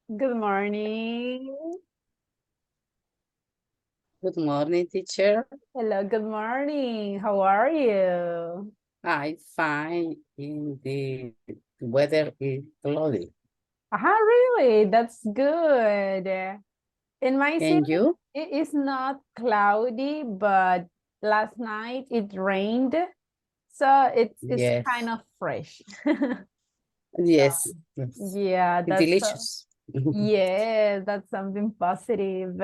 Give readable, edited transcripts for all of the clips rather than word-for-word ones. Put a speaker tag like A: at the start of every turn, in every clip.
A: Good morning.
B: Good morning, teacher.
A: Hello, good morning. How are you?
B: I'm fine. The weather is cloudy.
A: Really? That's good. In my city,
B: And you?
A: it is not cloudy, but last night it rained, so it's kind
B: Yes.
A: of fresh.
B: Yes. Yes.
A: Yeah,
B: Delicious.
A: that's something positive.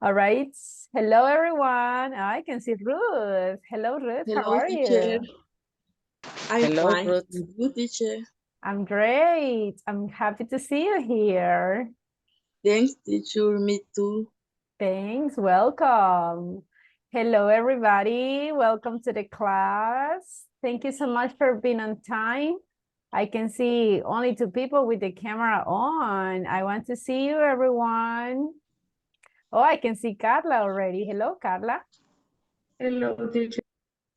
A: All right. Hello, everyone. I can see Ruth. Hello, Ruth. How
C: Hello,
A: are
C: teacher.
A: you?
C: I'm
B: Hello,
C: fine.
B: Ruth.
C: And you, teacher?
A: I'm great. I'm happy to see you here.
C: Thanks, teacher. Me too.
A: Thanks. Welcome. Hello, everybody. Welcome to the class. Thank you so much for being on time. I can see only two people with the camera on. I want to see you, everyone. Oh, I can see Carla already. Hello, Carla.
D: Hello, teacher.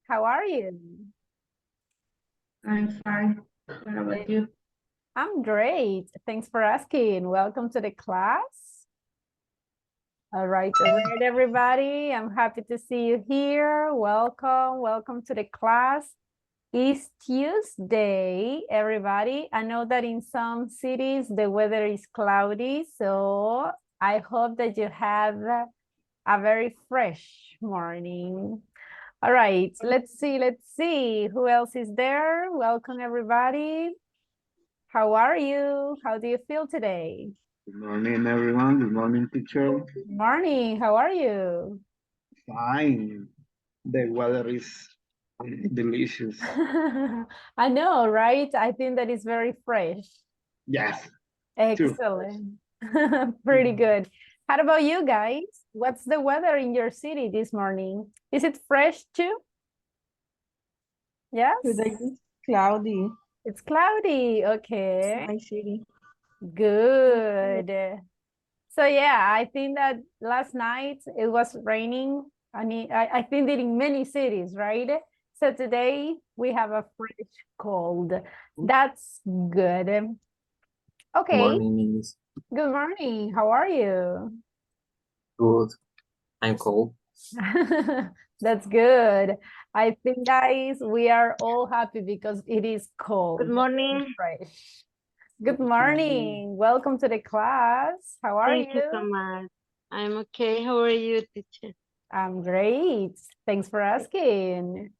A: How are you?
D: I'm fine. What about you?
A: I'm great. Thanks for asking. Welcome to the class. All right, everybody. I'm happy to see you here. Welcome to the class. It's Tuesday, everybody. I know that in some cities the weather is cloudy, so I hope that you have a very fresh morning. All right, let's see who else is there. Welcome, everybody. How are you? How do you feel today?
E: Good morning, everyone. Good morning, teacher.
A: Morning, how are you?
E: Fine. The weather is delicious.
A: I know, right? I think that is very fresh.
E: Yes, too.
A: Excellent. Pretty good. How about you guys? What's the weather in your city this morning? Is it fresh too? Yes?
C: Today is cloudy.
A: It's cloudy.
C: It's
A: Okay.
C: my city.
A: Good. So yeah, I think that last night it was raining. I think that in many cities, right? So today we have a fresh cold. That's good. Okay,
F: Morning is
A: good morning. How are you?
F: good. I'm cold.
A: That's good. I think, guys, we are all happy because it is cold.
G: Good morning.
A: Fresh. Good morning. Welcome to the class. How are
G: Thank you so
A: you?
G: much. I'm okay. How are you, teacher?
A: I'm great. Thanks for asking.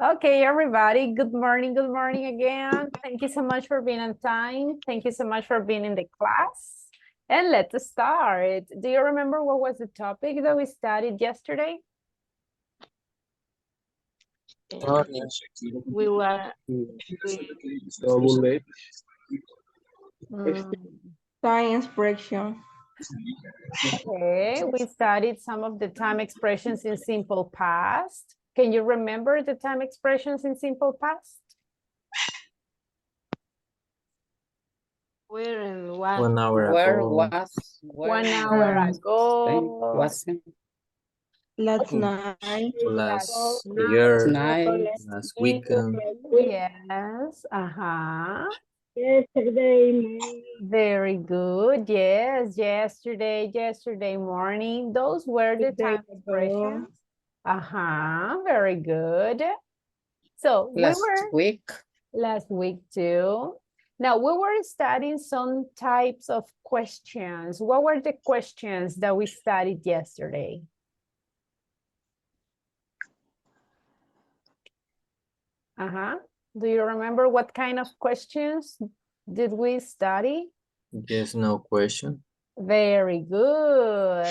A: Okay, everybody. Good morning again. Thank you so much for being on time. Thank you so much for being in the class. And let's start. Do you remember what was the topic that we studied yesterday?
G: We were
E: Double H.
A: Mm,
C: Science fraction.
A: okay, we studied some of the time expressions in simple past. Can you remember the time expressions in simple past?
G: where and what?
F: 1 hour
B: Where
F: ago,
B: was,
A: 1
B: where
A: hour
B: thing
A: ago.
B: wasn't
C: Last night.
F: last
A: Night.
F: year,
B: tonight?
F: last weekend,
A: Yes.
G: Yesterday.
A: Very good. Yes. Yesterday morning. Those were the
C: 2 days
A: time
C: ago.
A: expressions. Very good. So we
B: Last
A: were
B: week?
A: last week too. Now we were studying some types of questions. What were the questions that we studied yesterday? Do you remember what kind of questions did we study?
F: yes, no question.
A: Very good.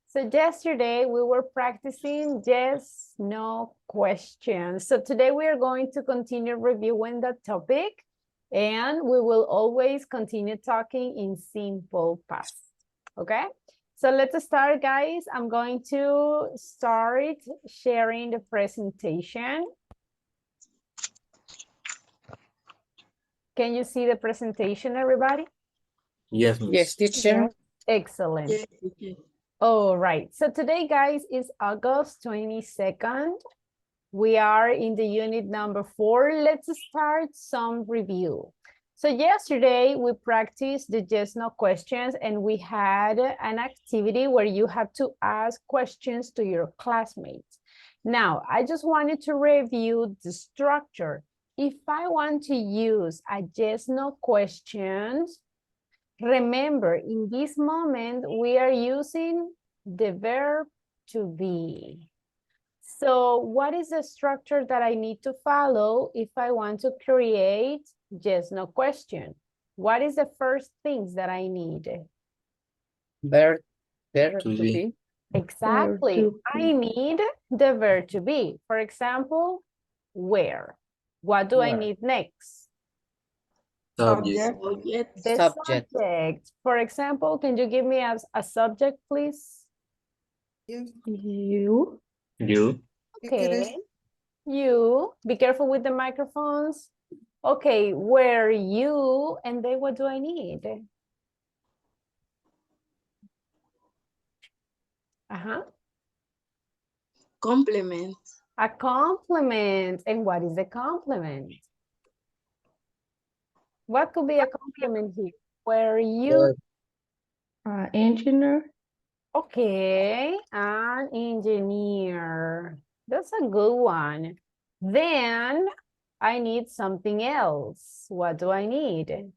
A: So yesterday we were practicing yes, no questions. So today we are going to continue reviewing that topic and we will always continue talking in simple past. Okay? So let's start, guys. I'm going to start sharing the presentation. Can you see the presentation, everybody?
F: Yes, miss.
B: Yes, teacher.
A: Excellent.
C: Yes, teacher.
A: All right. So today, guys, is August 22nd. We are in the unit number 4. Let's start some review. So yesterday we practiced the yes, no questions, and we had an activity where you have to ask questions to your classmates. Now, I just wanted to review the structure. If I want to use a yes, no questions, remember, in this moment, we are using the verb to be. So what is the structure that I need to follow if I want to create yes, no question? What is the first things that I need?
B: Verb
F: To
B: to
F: be.
B: be.
A: Exactly.
C: to
A: I need the verb to be. For example, where? What do I
B: Where?
A: need next?
F: Subject.
C: Subject.
A: The
B: Subject.
A: subject. For example, can you give me a subject, please?
C: You.
F: You.
A: Okay. You. Be careful with the microphones. Okay, where you, and then what do I need? Uh-huh.
C: Complement.
A: A compliment. And what is a compliment? What could be a compliment here? Where you,
C: Engineer.
A: okay, an engineer. That's a good one. Then I need something else. What do I need?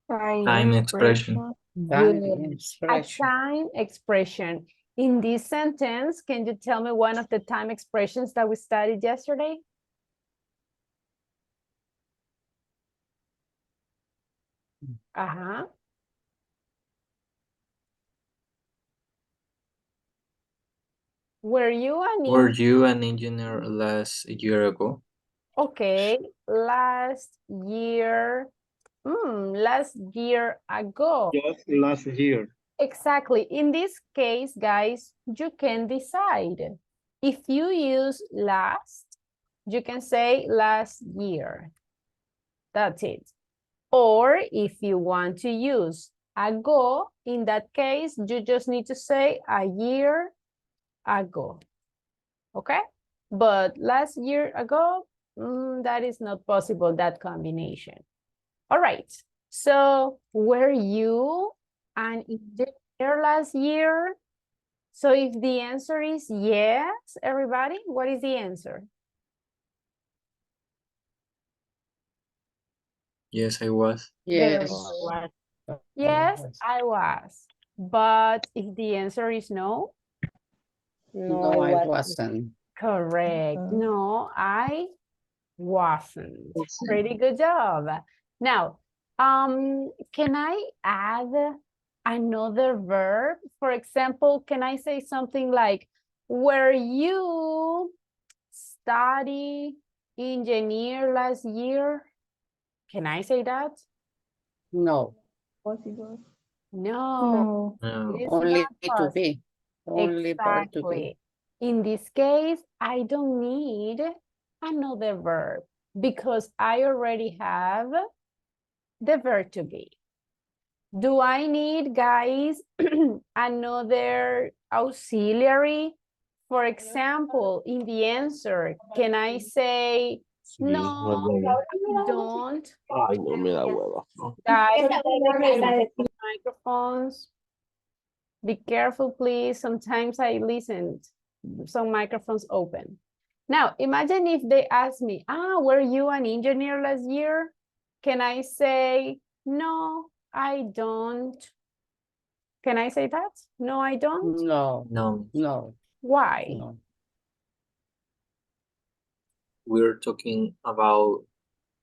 F: Time expression.
B: Time
A: Good. A
B: expression.
A: time expression. In this sentence, can you tell me one of the time expressions that we studied yesterday? Uh-huh. Were you an
F: Were you an engineer last year ago?
A: Okay, last year. Last year ago.
E: Just last year.
A: Exactly. In this case, guys, you can decide. If you use last, you can say last year. That's it. Or if you want to use ago, in that case, you just need to say a year ago. Okay? But last year ago, that is not possible, that combination. All right. So were you an engineer last year? So if the answer is yes, everybody, what is the answer?
F: Yes, I was.
B: Yes.
A: Yes, I was. But if the answer is no?
B: No, I wasn't.
A: Correct. No, I wasn't. Pretty good job. Now, can I add another verb? For example, can I say something like, were you study engineer last year? Can I say that?
B: No.
C: Possible.
A: No.
F: No.
A: It is
B: Only
A: not
B: to
A: possible.
B: be. Only verb to be.
A: Exactly. In this case, I don't need another verb because I already have the verb to be. Do I need, guys, another auxiliary? For example, in the answer, can I say, no, I don't?
H: Ay, no me da hueva.
A: Guys, microphones. Be careful, please. Sometimes I listened. Some microphones open. Now, imagine if they ask me, were you an engineer last year? Can I say, no, I don't? Can I say that? No, I don't?
B: No.
F: No.
B: No.
A: Why?
B: No.
F: We're talking about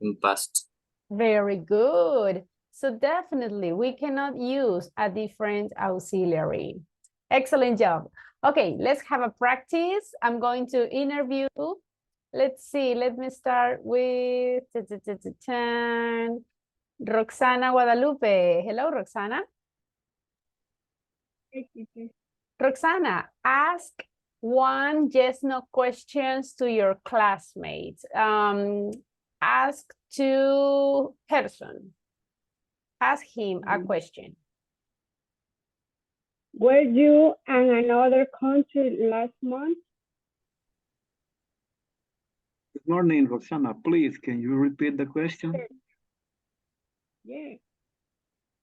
F: in past.
A: Very good. So definitely we cannot use a different auxiliary. Excellent job. Okay, let's have a practice. I'm going to interview. Let's see, let me start with Roxana Guadalupe. Hello, Roxana. Roxana, ask one yes, no questions to your classmates. Ask to Gerson. Ask him a question.
I: Were you in another country last month?
E: Morning, Roxana. Please, can you repeat the question?
H: Yeah.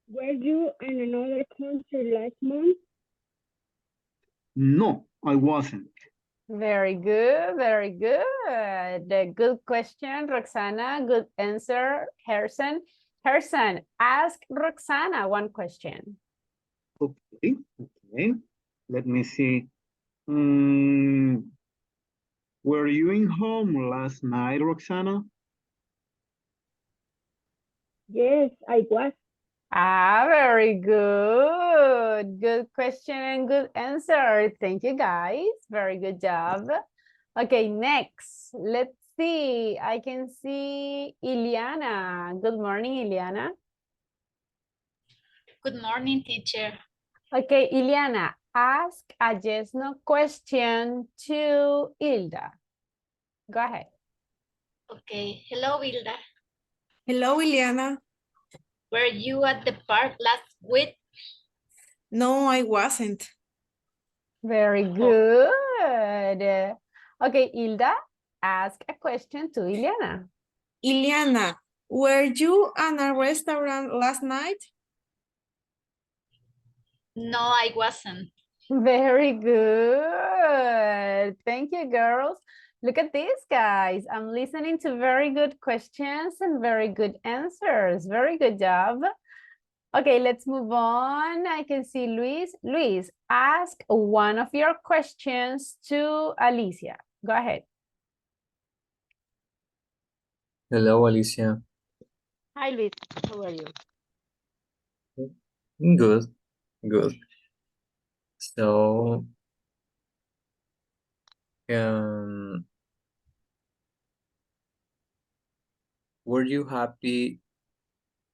H: Were you in another country last month?
E: No, I wasn't.
A: Very good, very good. Good question, Roxana. Good answer, Harrison. Harrison, ask Roxana one question.
E: Okay, okay. Let me see. Were you in home last night, Roxana?
H: Yes, I was.
A: Ah, very good. Good question and good answer. Thank you, guys. Very good job. Okay, next. Let's see. I can see Iliana. Good morning, Iliana.
I: Good morning, teacher.
A: Okay, Iliana, ask a yes/no question to Hilda. Go ahead.
I: Okay. Hello, Hilda.
C: Hello, Ileana.
I: Were you at the park last week?
C: No, I wasn't.
A: Very good. Okay, Hilda, ask a question to Iliana.
C: Ileana, were you at a restaurant last night?
I: No, I wasn't.
A: Very good. Thank you, girls. Look at this, guys. I'm listening to very good questions and very good answers. Very good job. Okay, let's move on. I can see Luis. Luis, ask one of your questions to Alicia. Go ahead.
F: Hello, Alicia.
G: Hi, Luis. How are you?
F: Good, good. So, were you happy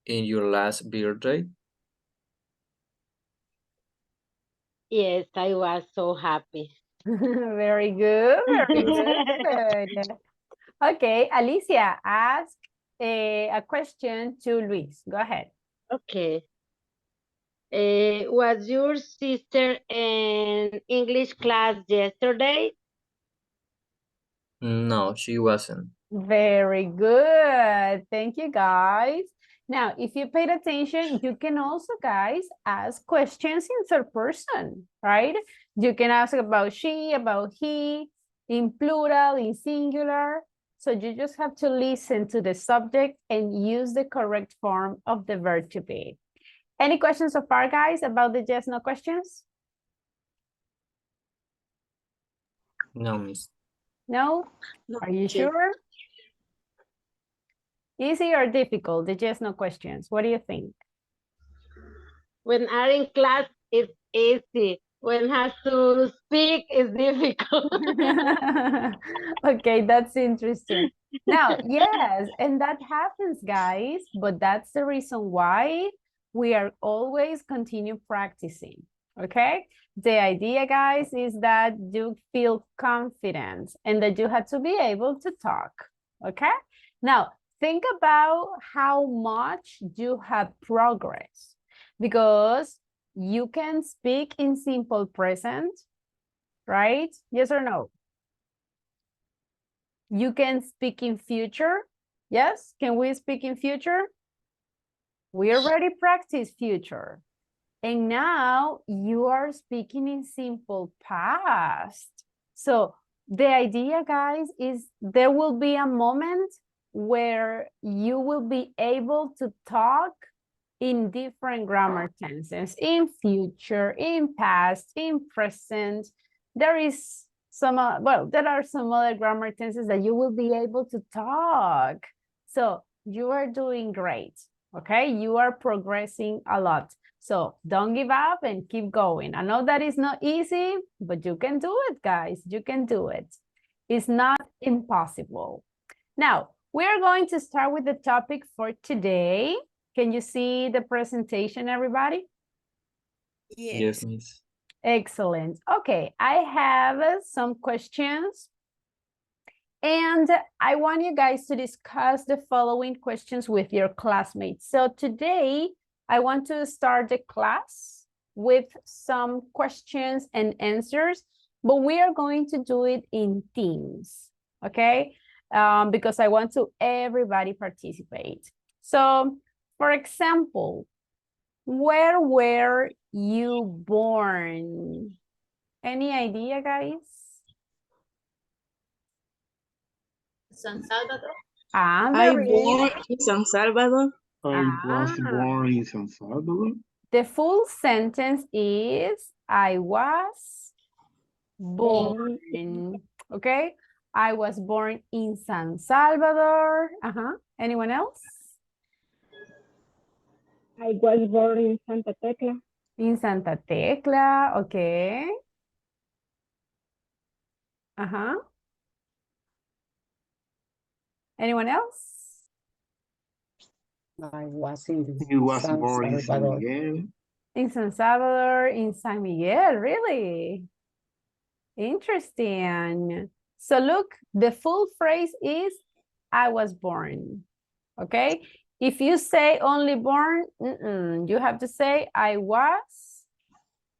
F: in your last birthday?
G: Yes, I was so happy.
A: Very good, very good. Okay, Alicia, ask a question to Luis. Go ahead.
G: Okay. Was your sister in English class yesterday?
F: No, she wasn't.
A: Very good. Thank you, guys. Now, if you paid attention, you can also, guys, ask questions in third person, right? You can ask about she, about he, in plural, in singular. So you just have to listen to the subject and use the correct form of the verb to be. Any questions so far, guys, about the yes, no questions?
F: No, miss.
A: No? Are you sure? Easy or difficult, the yes, no questions? What do you think?
G: When are in class, it's easy. When has to speak, it's difficult.
A: Okay, that's interesting. Now, yes, and that happens, guys, but that's the reason why we are always continue practicing, okay? The idea, guys, is that you feel confident and that you have to be able to talk, okay? Now, think about how much you have progressed because you can speak in simple present, right? Yes or no? You can speak in future. Yes, can we speak in future? We already practiced future. And now you are speaking in simple past. So the idea, guys, is there will be a moment where you will be able to talk in different grammar tenses, in future, in past, in present. There is some, there are some other grammar tenses that you will be able to talk. So you are doing great, okay? You are progressing a lot. So don't give up and keep going. I know that is not easy, but you can do it, guys. You can do it. It's not impossible. Now, we're going to start with the topic for today. Can you see the presentation, everybody?
F: Yes, miss.
A: Excellent. Okay, I have some questions. And I want you guys to discuss the following questions with your classmates. So today, I want to start the class with some questions and answers, but we are going to do it in teams, okay? because I want to everybody participate. So, for example, where were you born? Any idea, guys?
I: San Salvador.
A: Ah,
C: I
A: very
C: born in San Salvador.
E: I was
A: Ah.
E: born in San Salvador.
A: The full sentence is I was born. Okay, I was born in San Salvador. Anyone else?
H: I was born in Santa Tecla.
A: In Santa Tecla. Okay. Anyone else?
B: I was in
E: He was
B: San
E: born in San
B: Salvador.
E: Miguel.
A: In San Salvador, in San Miguel, really? Interesting. So look, the full phrase is I was born. Okay? If you say only born, you have to say I was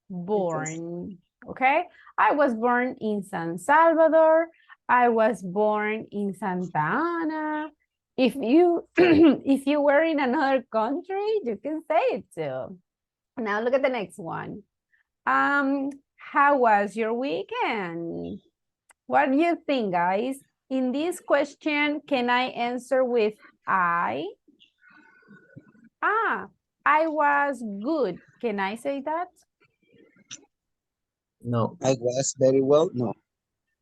A: born. Okay? I was born in San Salvador. I was born in Santa Ana. If you if you were in another country, you can say it too. Now look at the next one. How was your weekend? What do you think, guys? In this question, can I answer with I? I was good. Can I say that?
F: No.
J: I was very well. No.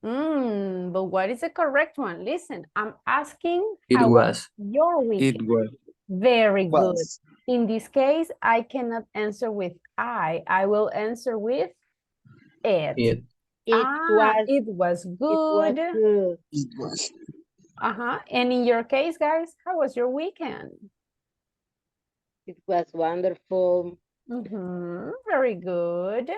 A: But what is the correct one? Listen, I'm asking
F: It
A: how
F: was.
A: your weekend?
F: It was.
A: Very good.
J: Was.
A: In this case, I cannot answer with I. I will answer with it.
F: It.
A: It was good.
H: Good.
J: It was.
A: And in your case, guys, how was your weekend?
G: It was wonderful.
A: Very good.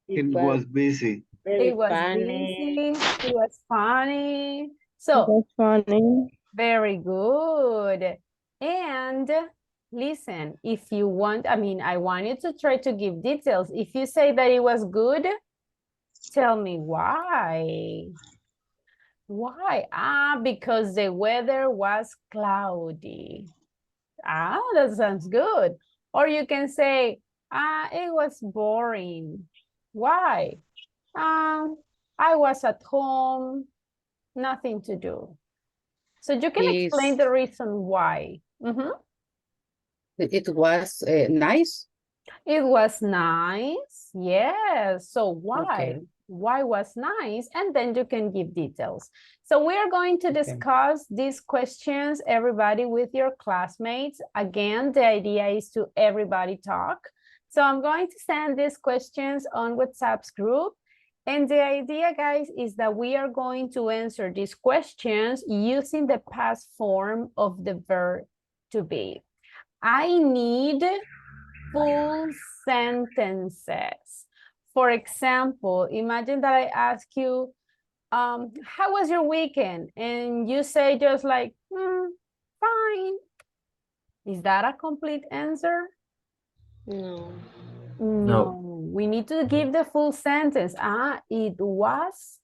E: It was busy.
G: Very
A: It was
G: funny.
A: busy. It was funny. So,
H: That's funny.
A: very good. And listen, if you want, I want you to try to give details. If you say that it was good, tell me why. Why? Because the weather was cloudy. That sounds good. Or you can say, it was boring. Why? I was at home, nothing to do. So you can explain the reason why.
B: It was nice.
A: It was nice. Yes. So why?
B: Okay.
A: Why was nice? And then you can give details. So we are going to discuss these questions, everybody, with your classmates. Again, the idea is to everybody talk. So I'm going to send these questions on WhatsApp's group. And the idea, guys, is that we are going to answer these questions using the past form of the verb to be. I need full sentences. For example, imagine that I ask you, how was your weekend? And you say just like, fine. Is that a complete answer?
G: No.
A: No. We need to give the full sentence. It was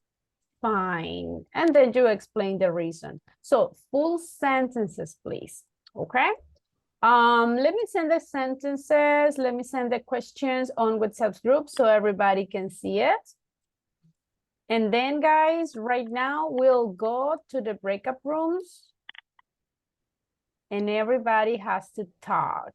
A: fine. And then you explain the reason. So full sentences, please. Okay. Let me send the sentences. Let me send the questions on WhatsApp's group so everybody can see it. And then, guys, right now we'll go to the breakup rooms. And everybody has to talk.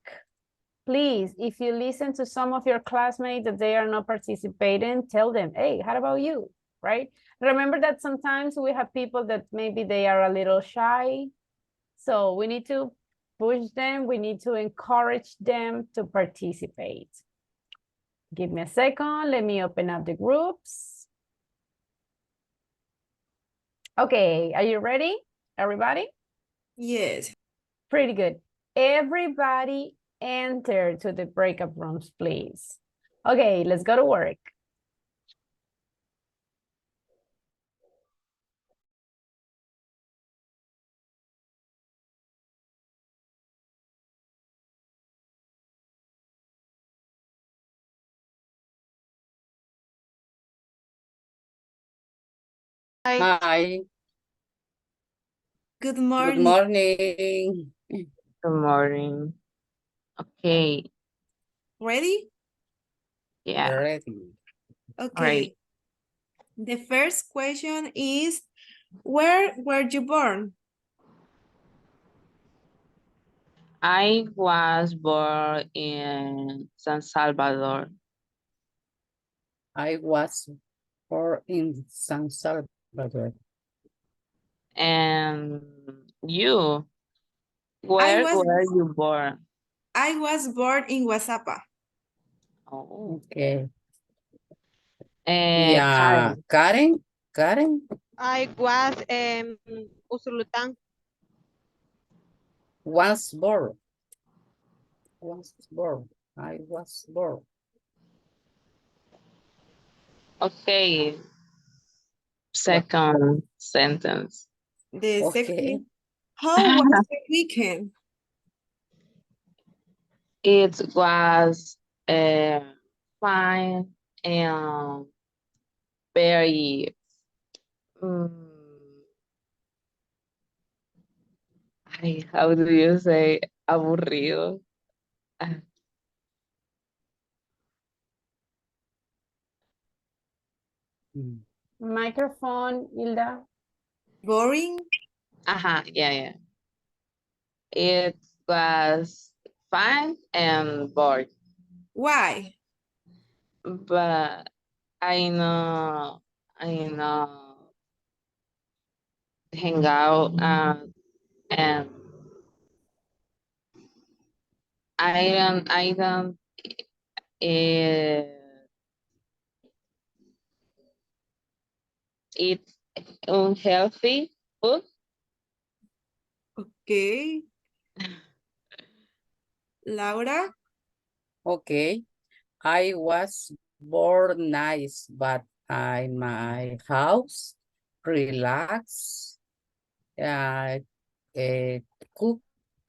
A: Please, if you listen to some of your classmates that they are not participating, tell them, hey, how about you, right? Remember that sometimes we have people that maybe they are a little shy. So we need to push them. We need to encourage them to participate. Give me a second. Let me open up the groups. Okay, are you ready, everybody?
C: Yes.
A: Pretty good. Everybody enter to the breakup rooms, please. Okay, let's go to work.
B: Hi.
C: Good
B: Good
C: morning.
B: morning.
J: Good morning. Okay,
C: Ready?
J: yeah,
B: Ready.
C: Okay. The first question is, where were you born?
J: I was born in San Salvador.
B: I was born in San Salvador.
J: And you, where
C: was-
J: were you born?
C: I was born in Guasapa.
J: Oh,
B: Okay.
J: and
B: Yeah, Karen. Karen.
G: I was Usulután.
B: Was born. Was born. I was born.
J: okay. Second sentence.
C: The
B: Okay.
C: second, how was the weekend?
J: It was fine and very how do you say aburrido?
B: Mm.
A: Microphone, Hilda.
C: Boring?
J: Yeah. It was fine and bored,
C: Why?
J: but I know, hang out and I don't eat unhealthy food.
C: Okay. Laura?
B: Okay. I was born nice, but my house relax. Cook.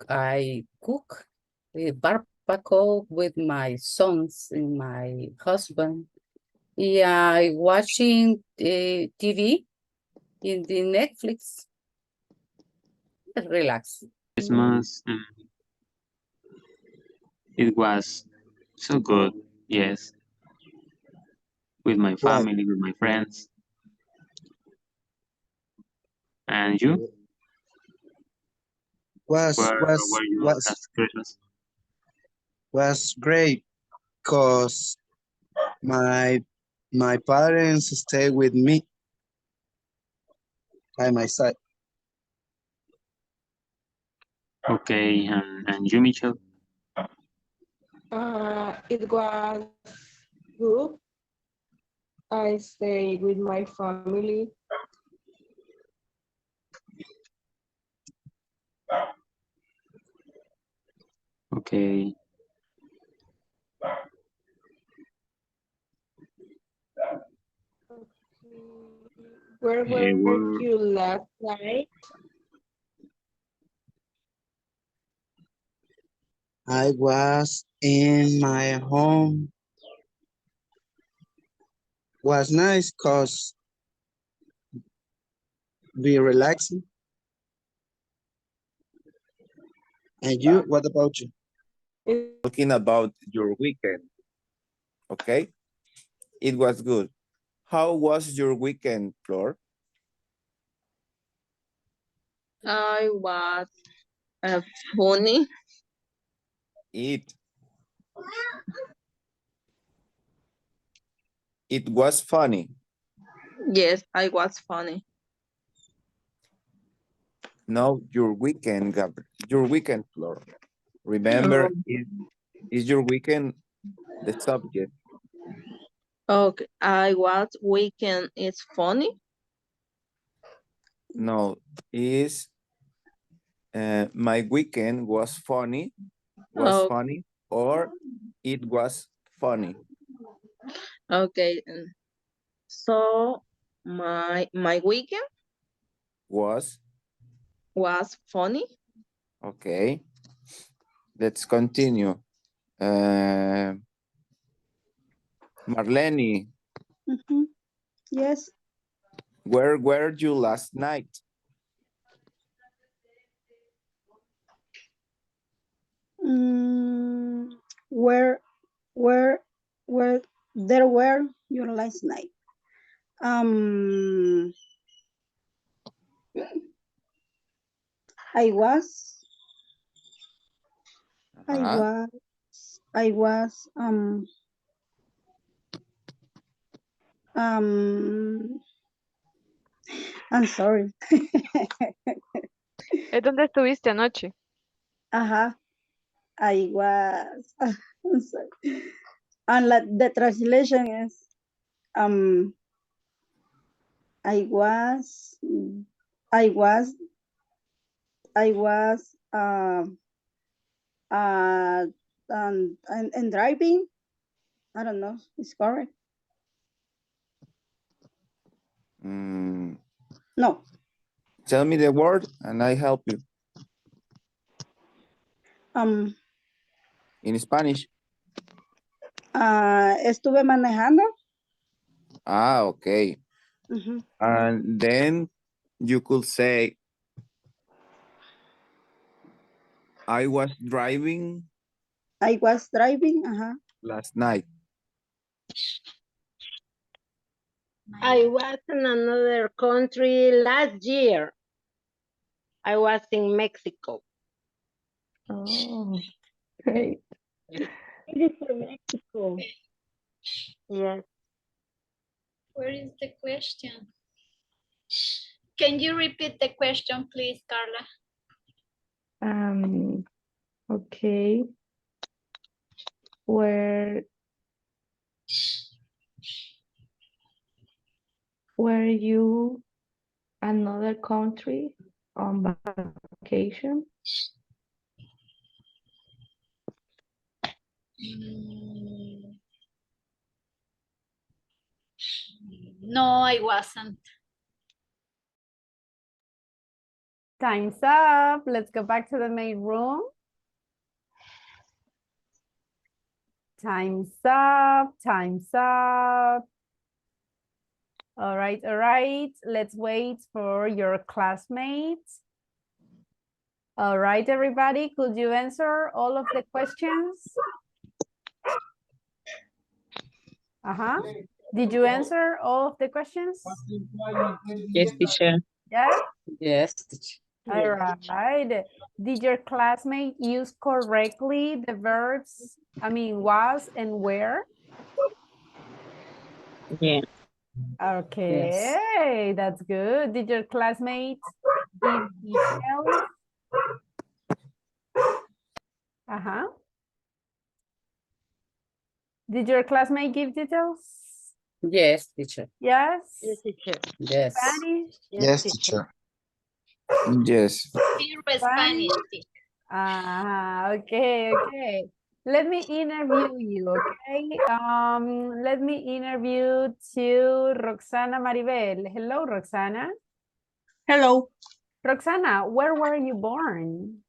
B: I cook barbecue with my sons and my husband. Yeah, I watching TV in the Netflix. Relax.
K: Christmas, it was so good, yes, with my family, with my friends. And you? Where were you last Christmas?
E: Was great because my parents stay with me by my side.
K: Okay, and you, Michelle?
H: It was good. I stayed with my family.
K: Okay.
H: Where were
K: Where-
H: you last night?
E: I was in my home. Was nice because be relaxing. And you, what about you?
L: Talking about your weekend, okay? It was good. How was your weekend, Flor?
J: I was funny.
L: It was funny.
J: Yes, I was funny.
L: No, your weekend, Flor. Remember, is your weekend the subject?
J: Okay, I was weekend is funny.
L: No, is my weekend was funny, funny, or it was funny.
J: Okay, so my weekend
L: Was,
J: funny.
L: okay. Let's continue. Marlene,
H: Yes,
L: where were you last night?
M: Where where there were you last night? I was
L: Ajá.
M: I'm sorry.
N: ¿Es donde estuviste anoche?
M: Ajá. I was I'm sorry. And the translation is I was and driving. I don't know. It's correct. No.
L: Tell me the word and I help you. In Spanish.
M: Estuve manejando.
L: Okay. And then you could say, I was driving last night.
G: I was in another country last year. I was in Mexico.
A: Oh, great.
G: It is from Mexico. Yes.
I: Where is the question? Can you repeat the question, please, Carla?
A: Okay. Were you another country on vacation?
I: No, I wasn't.
A: Time's up. Let's go back to the main room. Time's up. Time's up. All right, all right. Let's wait for your classmates. All right, everybody, could you answer all of the questions? Did you answer all of the questions?
B: Yes, teacher.
A: Yes?
B: Yes, teacher.
A: All right. Did your classmate use correctly the verbs, was and were?
B: Yeah.
A: Okay, that's good. Did your classmate give details? Did your classmate give details?
B: Yes, teacher.
A: Yes?
G: Yes, teacher.
B: Yes.
A: Spanish?
E: Yes, teacher.
L: Yes.
I: Pure Spanish.
A: Okay, okay. Let me interview you, okay? Let me interview to Roxana Maribel. Hello, Roxana.
O: Hello.
A: Roxana, where were you born?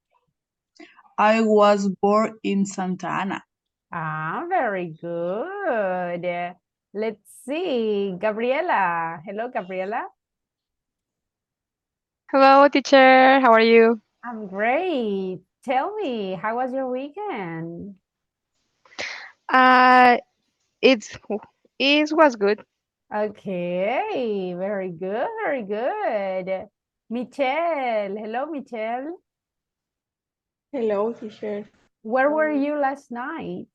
O: I was born in Santa Ana.
A: Very good. Let's see, Gabriela. Hello, Gabriela.
N: Hello, teacher. How are you?
A: I'm great. Tell me, how was your weekend?
N: It was good.
A: Okay, very good, very good. Michelle, hello, Michelle.
H: Hello, teacher.
A: Where were you last night?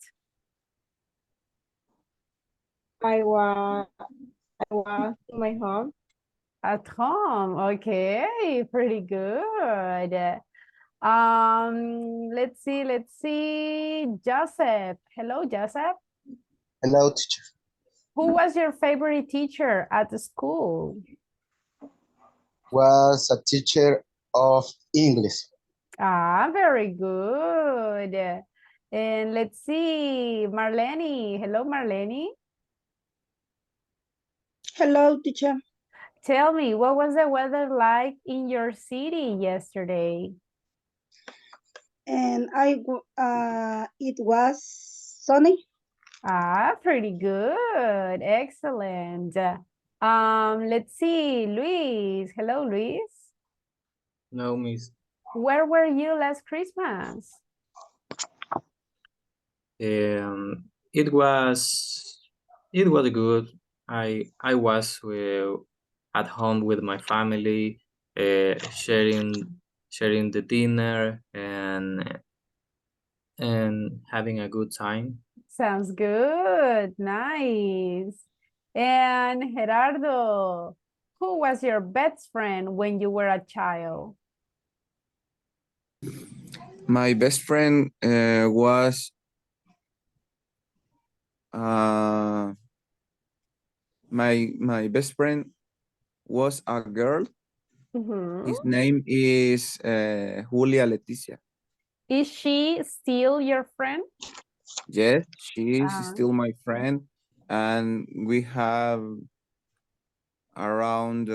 H: I was in my home.
A: At home, okay, pretty good. Let's see, Joseph. Hello, Joseph.
E: Hello, teacher.
A: Who was your favorite teacher at the school?
E: Was a teacher of English.
A: Very good. And let's see, Marlene. Hello, Marlene.
M: Hello, teacher.
A: Tell me, what was the weather like in your city yesterday?
M: And it was sunny.
A: Pretty good. Excellent. Let's see, Luis. Hello, Luis.
F: No, miss.
A: Where were you last Christmas?
F: It was good. I was at home with my family, sharing the dinner and having a good time.
A: Sounds good. Nice. And Gerardo, who was your best friend when you were a child?
L: My best friend was my best friend was a girl.
A: Mhm.
L: His name is Julia Leticia.
A: Is she still your friend?
L: Yes, she is
A: Ah.
L: still my friend, and we have around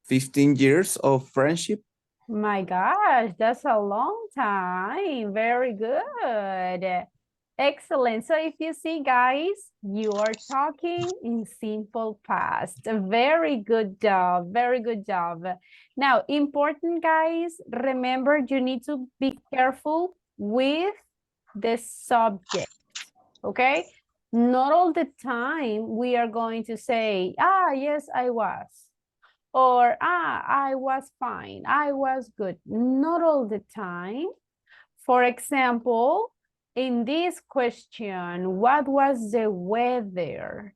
L: 15 years of friendship.
A: My gosh, that's a long time. Very good. Excellent. So if you see, guys, you are talking in simple past. Very good job. Very good job. Now, important, guys, remember you need to be careful with the subject, okay? Not all the time we are going to say, ah, yes, I was. Or, ah, I was fine, I was good. Not all the time. For example, in this question, what was the weather?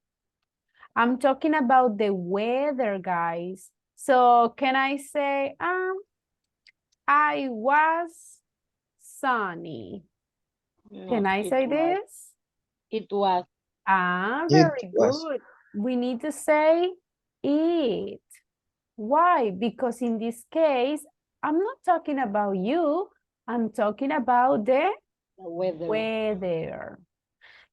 A: I'm talking about the weather, guys. So can I say, I was sunny? Can I say this?
G: It was.
A: Ah,
E: It
A: very
E: was.
A: good. We need to say it. Why? Because in this case, I'm not talking about you. I'm talking about the weather.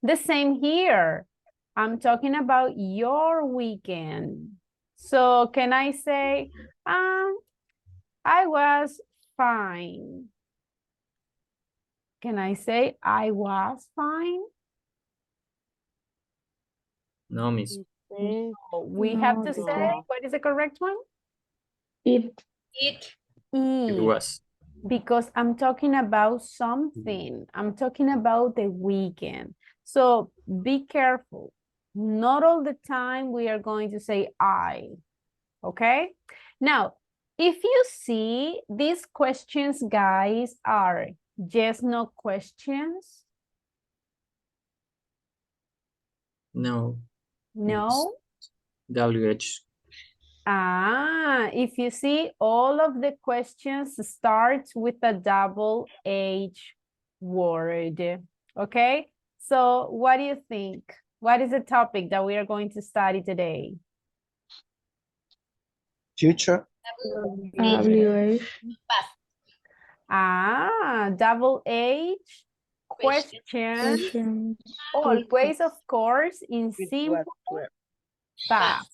A: The same here. I'm talking about your weekend. So can I say, I was fine? Can I say I was fine?
F: No, miss.
A: We have to say, what is the correct one?
D: It.
I: It.
F: It was.
A: Because I'm talking about something. I'm talking about the weekend. So be careful. Not all the time we are going to say I. Okay? Now, if you see, these questions, guys, are yes, no questions.
F: No.
A: No.
F: WH.
A: Ah, if you see, all of the questions start with a double H word. Okay, so what do you think? What is the topic that we are going to study today?
E: Future.
D: WH.
A: Ah, double H questions. Always, of course, in simple past.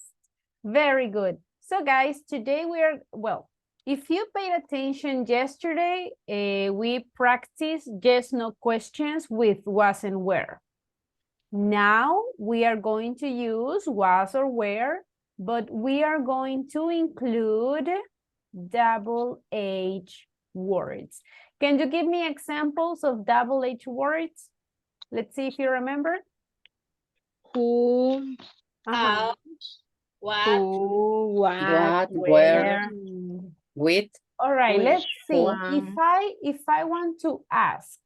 A: Very good. So guys, today we are, well, if you paid attention yesterday, we practiced yes, no questions with was and where. Now we are going to use was or where, but we are going to include double H words. Can you give me examples of double H words? Let's see if you remember.
G: Who,
A: Uh-huh.
I: What?
G: who,
B: What,
G: where,
B: with.
A: All right,
G: which
A: let's see.
G: one.
A: If I want to ask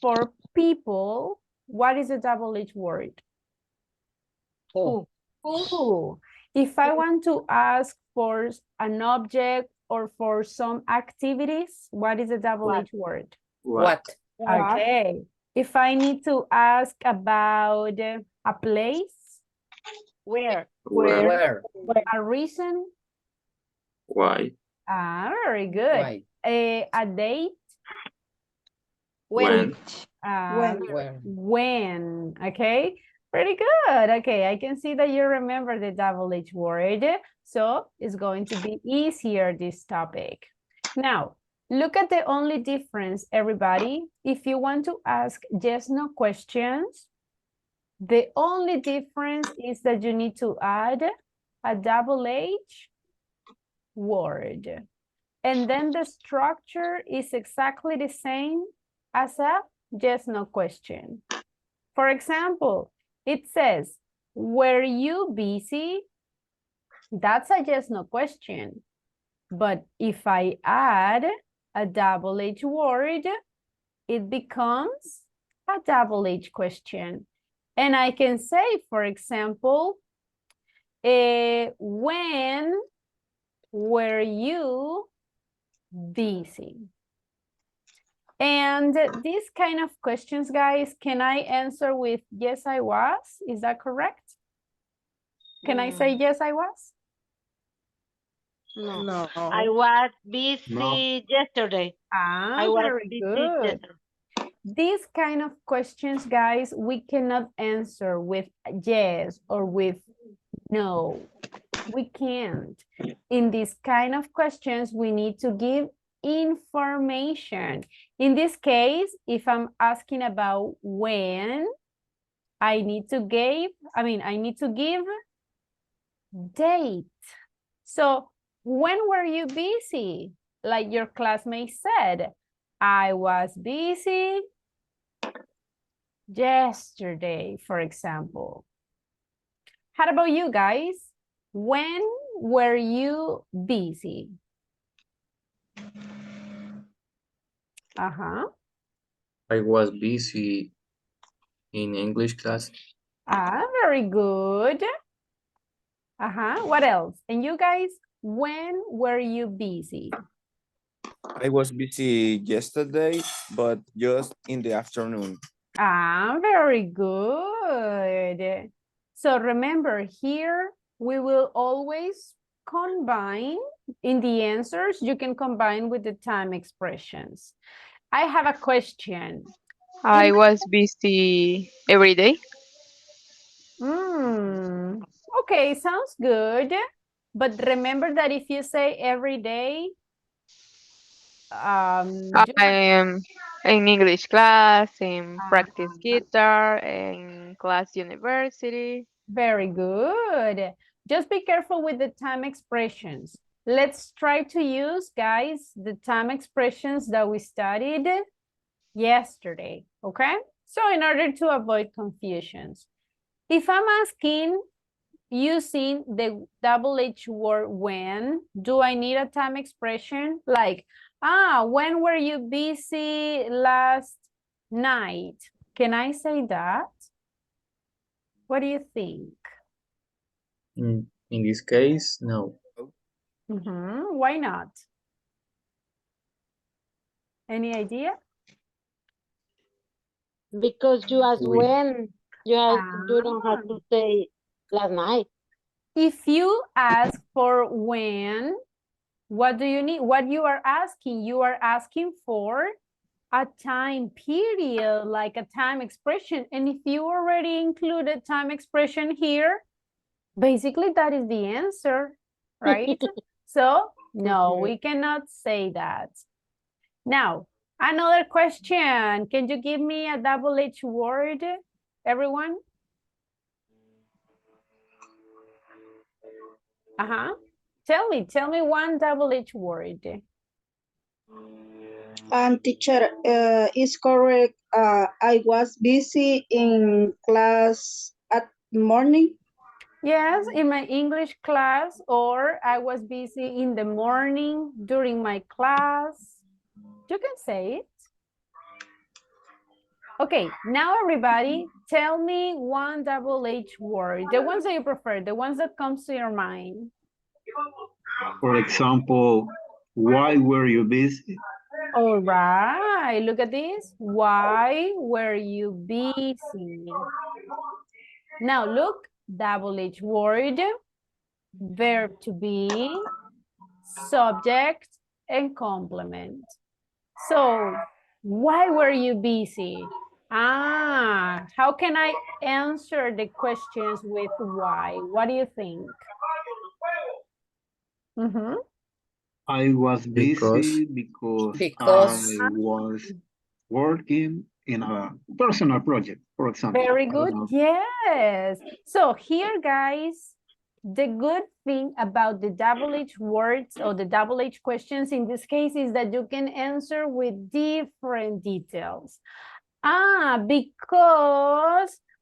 A: for people, what is a double H word?
B: Who.
A: Who. If I want to ask for an object or for some activities, what is a double H word?
B: What.
A: Okay. If I need to ask about a place,
G: Where.
B: Where.
A: a reason,
F: Why?
A: very good.
B: Why.
A: A date,
F: When?
A: when, okay? Pretty good. Okay, I can see that you remember the double H word. So it's going to be easier, this topic. Now, look at the only difference, everybody. If you want to ask yes, no questions, the only difference is that you need to add a double H word. And then the structure is exactly the same as a yes, no question. For example, it says, were you busy? That's a yes, no question. But if I add a double H word, it becomes a double H question. And I can say, for example, when were you busy? And these kind of questions, guys, can I answer with yes, I was? Is that correct? Can I say yes, I was?
G: No.
J: No.
G: I was busy yesterday. I was
A: Very
G: busy
A: good.
G: yesterday.
A: These kind of questions, guys, we cannot answer with yes or with no. We can't. In these kind of questions, we need to give information. In this case, if I'm asking about when, I need to give date. So when were you busy? Like your classmate said, I was busy yesterday, for example. How about you guys? When were you busy?
F: I was busy in English class.
A: Very good. What else? And you guys, when were you busy?
L: I was busy yesterday, but just in the afternoon.
A: Very good. So remember here, we will always combine in the answers. You can combine with the time expressions. I have a question.
N: I was busy every day.
A: Okay, sounds good. But remember that if you say every day,
N: I am in English class, in practice guitar, in class university.
A: Very good. Just be careful with the time expressions. Let's try to use, guys, the time expressions that we studied yesterday, okay? So in order to avoid confusions, if I'm asking using the double H word when, do I need a time expression? Like, when were you busy last night? Can I say that? What do you think?
F: In this case, no.
A: Why not? Any idea?
G: Because you ask when, you don't have to say last night.
A: If you ask for when, what do you need? What you are asking for a time period, like a time expression. And if you already included time expression here, basically that is the answer, right? So no, we cannot say that. Now, another question. Can you give me a double H word, everyone? Tell me one double H word.
M: Teacher, is correct. I was busy in class at morning.
A: Yes, in my English class, or I was busy in the morning during my class. You can say it. Okay, now everybody, tell me one double H word. The ones that you prefer, the ones that comes to your mind.
P: For example, why were you busy?
A: All right, look at this. Why were you busy? Now look, double H word, verb to be, subject, and complement. So, why were you busy? How can I answer the questions with why? What do you think?
P: I was busy because I was working in a personal project, for example.
A: Very good. Yes. So here, guys, the good thing about the double H words or the double H questions in this case is that you can answer with different details. Because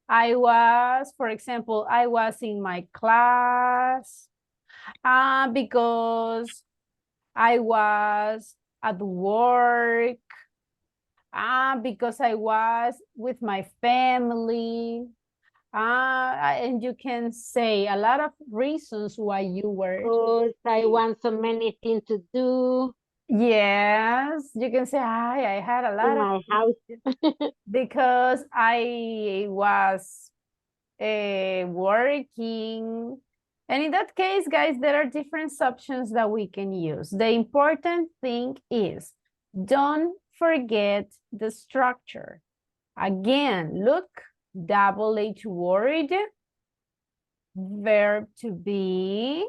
A: I was, for example, I was in my class. Because I was at work. Because I was with my family. And you can say a lot of reasons why you were.
G: Because I want so many things to do.
A: Yes, you can say, I had a lot
G: in my house.
A: because I was working. And in that case, guys, there are different options that we can use. The important thing is don't forget the structure. Again, look, double H word, verb to be,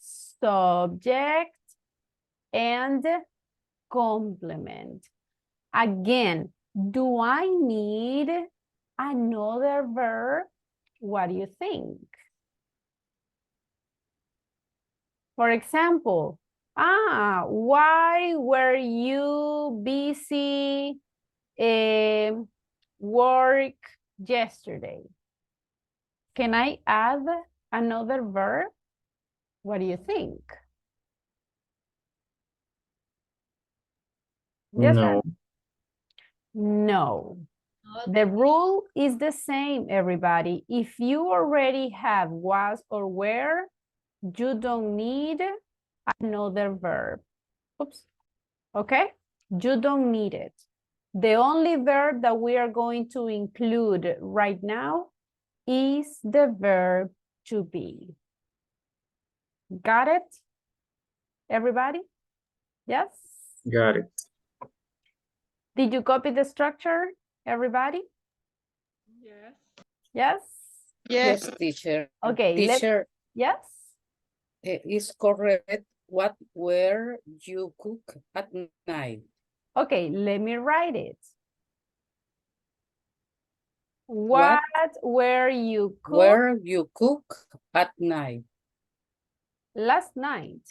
A: subject, and complement. Again, do I need another verb? What do you think? For example, why were you busy work yesterday? Can I add another verb? What do you think? Yes or no? The rule is the same, everybody. If you already have was or were, you don't need another verb. Oops. Okay? You don't need it. The only verb that we are going to include right now is the verb to be. Got it? Everybody? Yes?
F: Got it.
A: Did you copy the structure, everybody?
H: Yes.
A: Yes?
B: Yes, teacher.
A: Okay.
B: Teacher,
A: Yes?
B: is correct. What were you cook at night?
A: Okay, let me write it. What were you cook
B: Where you cook at night?
A: last night?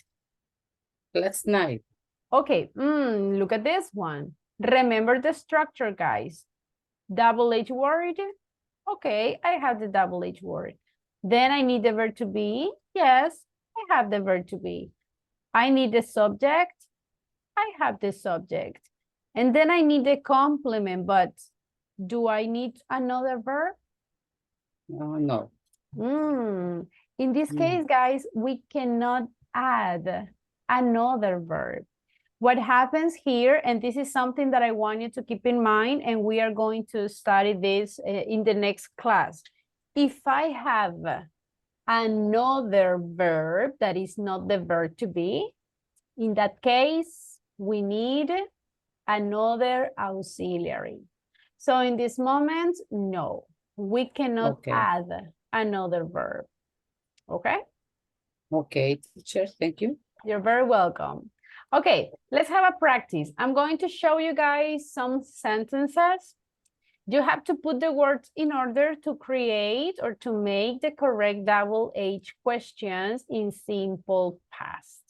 B: Last night.
A: Okay, look at this one. Remember the structure, guys. Double H word. Okay, I have the double H word. Then I need the verb to be. Yes, I have the verb to be. I need the subject. I have the subject. And then I need the complement, but do I need another verb?
B: No.
A: In this case, guys, we cannot add another verb. What happens here, and this is something that I want you to keep in mind, and we are going to study this in the next class. If I have another verb that is not the verb to be, in that case, we need another auxiliary. So in this moment, no, we cannot add another verb. Okay?
B: Okay, teacher, thank you.
A: You're very welcome. Okay, let's have a practice. I'm going to show you guys some sentences. You have to put the words in order to create or to make the correct double H questions in simple past.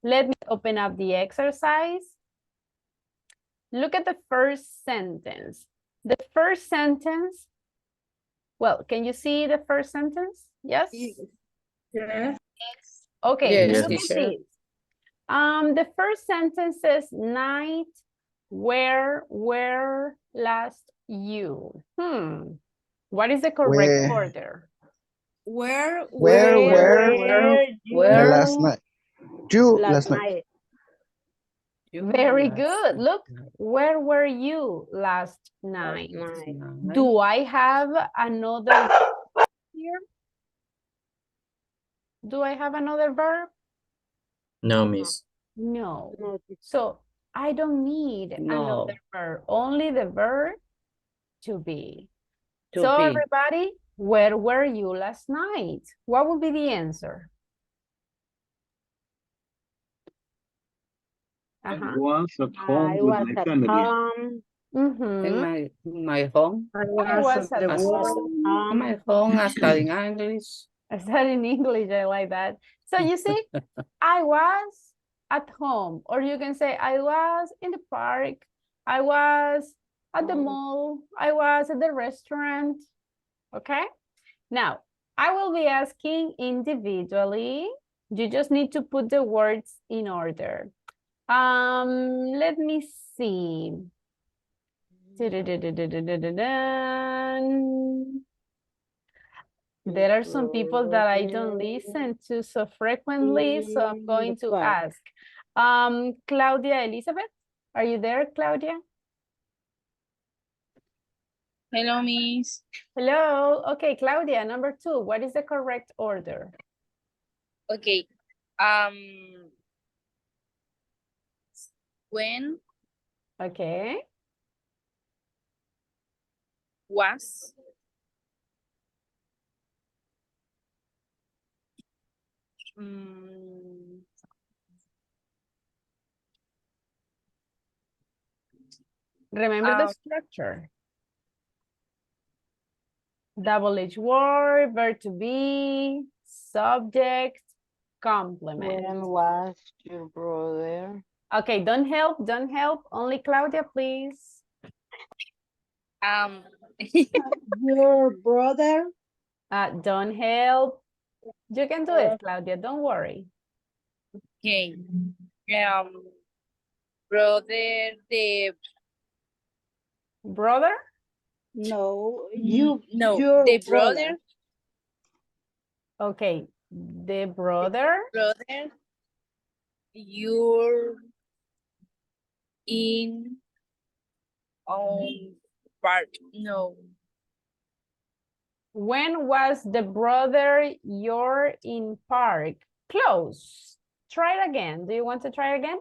A: Let me open up the exercise. Look at the first sentence. The first sentence, well, can you see the first sentence? Yes?
H: Yes.
A: Okay,
B: Yes,
A: look at
B: teacher.
A: this. The first sentence says, night, where last you? What is the correct order?
J: Where
E: The last night. You last night.
G: night.
A: Very good. Look, where were you last night? Do I have another here? Do I have another verb?
F: No, miss.
A: No. So I don't need another verb, only the verb to be. So everybody, where were you last night? What would be the answer?
P: I was at home with my family.
B: In my home.
A: I was at
B: My home studying English.
A: I studying English, I like that. So you see, I was at home, or you can say I was in the park, I was at the mall. I was at the restaurant. Okay. Now, I will be asking individually. You just need to put the words in order. Let me see. There are some people that I don't listen to so frequently, so I'm going to ask. Claudia Elizabeth, are you there, Claudia?
J: Hello, Miss.
A: Hello. Okay, Claudia, number 2, what is the correct order?
J: Okay. When
A: Okay.
J: was
A: Remember the structure. Double H word, verb to be, subject, complement.
G: When was your brother?
A: Okay, don't help. Only Claudia, please.
M: Your brother.
A: Don't help. You can do it, Claudia. Don't worry.
J: Okay. Brother, the
M: Brother? No,
J: no,
M: your
J: the
M: brother.
J: brother.
A: Okay, the brother.
J: Brother, you're in park. No.
A: When was the brother you're in park? Close. Try it again. Do you want to try again?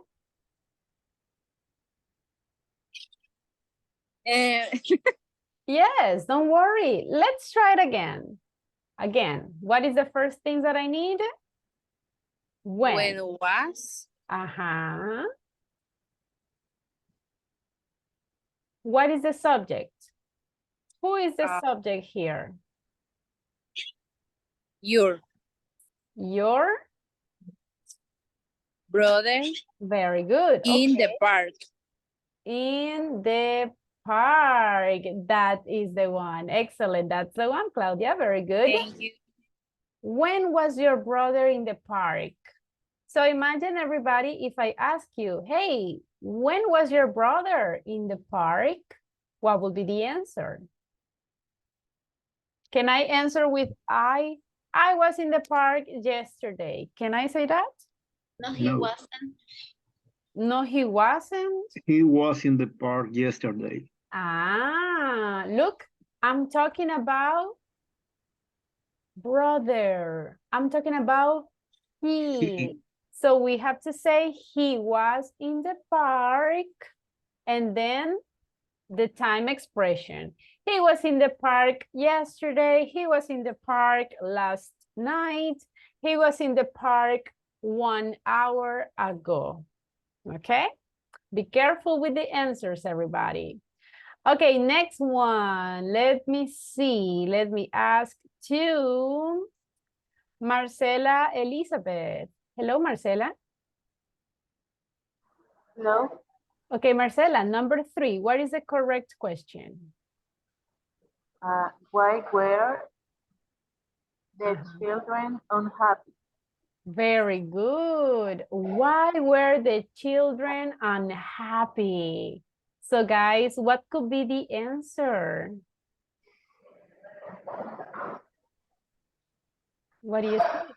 A: Yes, don't worry. Let's try it again. Again, what is the first thing that I need? When
J: was.
A: Uh-huh. What is the subject? Who is the subject here?
J: Your brother.
A: Very good.
J: In the park.
A: In the park. That is the one. Excellent. That's the one, Claudia. Very good.
J: Thank you.
A: When was your brother in the park? So imagine everybody, if I ask you, hey, when was your brother in the park? What would be the answer? Can I answer with I? I was in the park yesterday. Can I say that?
I: No, he wasn't.
A: No, he wasn't.
P: He was in the park yesterday.
A: Ah, look, I'm talking about brother. I'm talking about he. So we have to say he was in the park and then the time expression. He was in the park yesterday. He was in the park last night. He was in the park 1 hour ago. Okay? Be careful with the answers, everybody. Okay, next one. Let me see. Let me ask to Marcela Elizabeth. Hello, Marcela.
G: No.
A: Okay, Marcela, number 3. What is the correct question?
G: Why were the children unhappy?
A: Very good. Why were the children unhappy? So guys, what could be the answer? What do you think?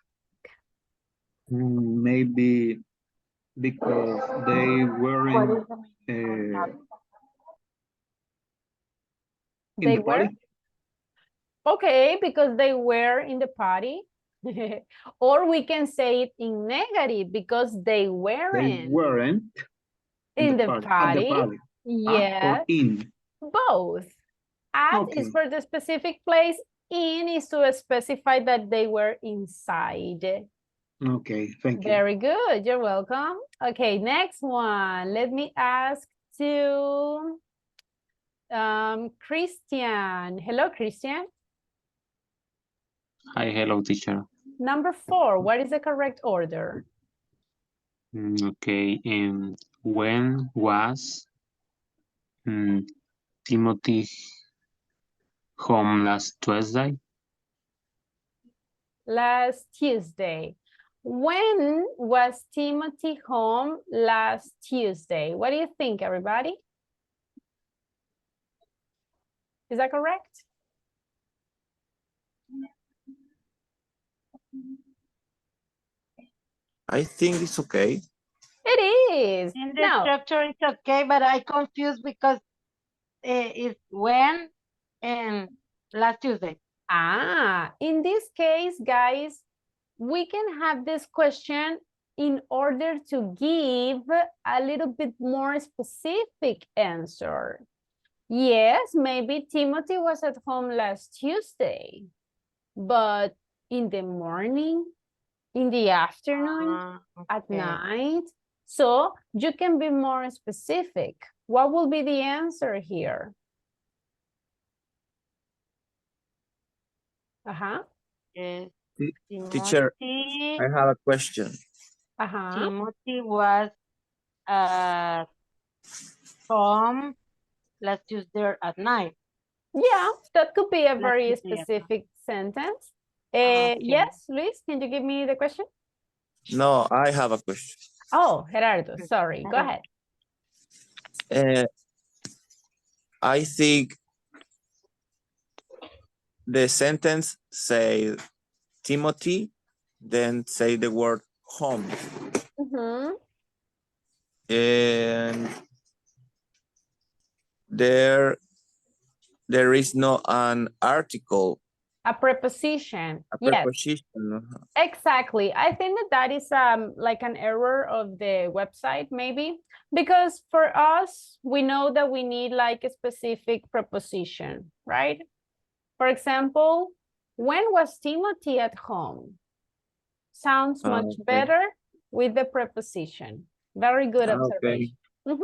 P: Maybe because they weren't in the party.
A: Okay, because they were in the party. Or we can say it in negative because they weren't.
P: They weren't
A: in the
P: party.
A: party.
P: At the party.
A: Yes.
P: Or in.
A: Both. At is for the specific place. In is to specify that they were inside.
P: Okay, thank you.
A: Very good. You're welcome. Okay, next one. Let me ask to Christian. Hello, Christian.
K: Hi, hello, teacher.
A: Number 4. What is the correct order?
K: Okay. When was Timothy home last Tuesday?
A: Last Tuesday. When was Timothy home last Tuesday? What do you think, everybody? Is that correct?
L: I think it's okay.
A: It is.
G: In the
A: No.
G: structure, it's okay, but I confused because it's when and last Tuesday.
A: In this case, guys, we can have this question in order to give a little bit more specific answer. Yes, maybe Timothy was at home last Tuesday, but in the morning, in the afternoon, at night. So you can be more specific. What will be the answer here?
L: Teacher,
G: Timothy,
L: I have a question.
G: Timothy was home last Tuesday at night.
A: Yeah, that could be a very
G: Tuesday at
A: specific sentence.
G: Okay.
A: Yes, Luis, can you give me the question?
L: No, I have a question.
A: Oh, Gerardo, sorry. Go ahead.
L: I think the sentence say Timothy, then say the word home. And there is no an article.
A: A preposition.
L: A
A: Yes.
L: preposition.
A: Exactly. I think that is like an error of the website, maybe, because for us, we know that we need like a specific preposition, right? For example, when was Timothy at home? Sounds much better with the preposition. Very good observation.
F: I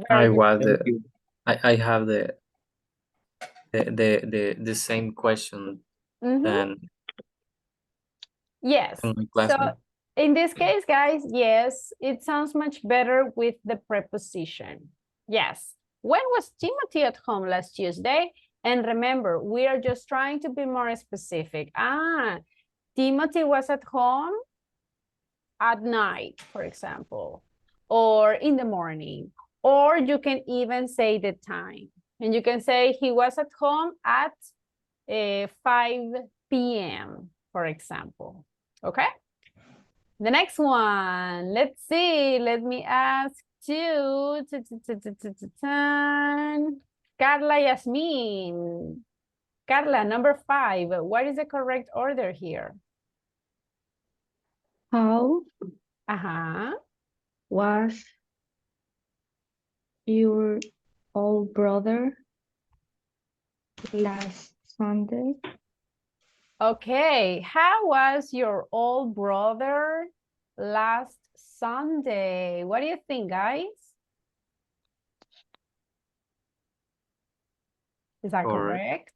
A: Very
F: was
A: good.
F: I have the same question than
A: Yes.
F: my
A: So
F: classmate.
A: in this case, guys, yes, it sounds much better with the preposition. Yes. When was Timothy at home last Tuesday? And remember, we are just trying to be more specific. Timothy was at home at night, for example, or in the morning, or you can even say the time. And you can say he was at home at 5 p.m., for example. Okay? The next one, let's see. Let me ask you. Carla Yasmin. Carla, number 5. What is the correct order here?
D: How was your old brother last Sunday?
A: Okay, how was your old brother last Sunday? What do you think, guys? Is that correct?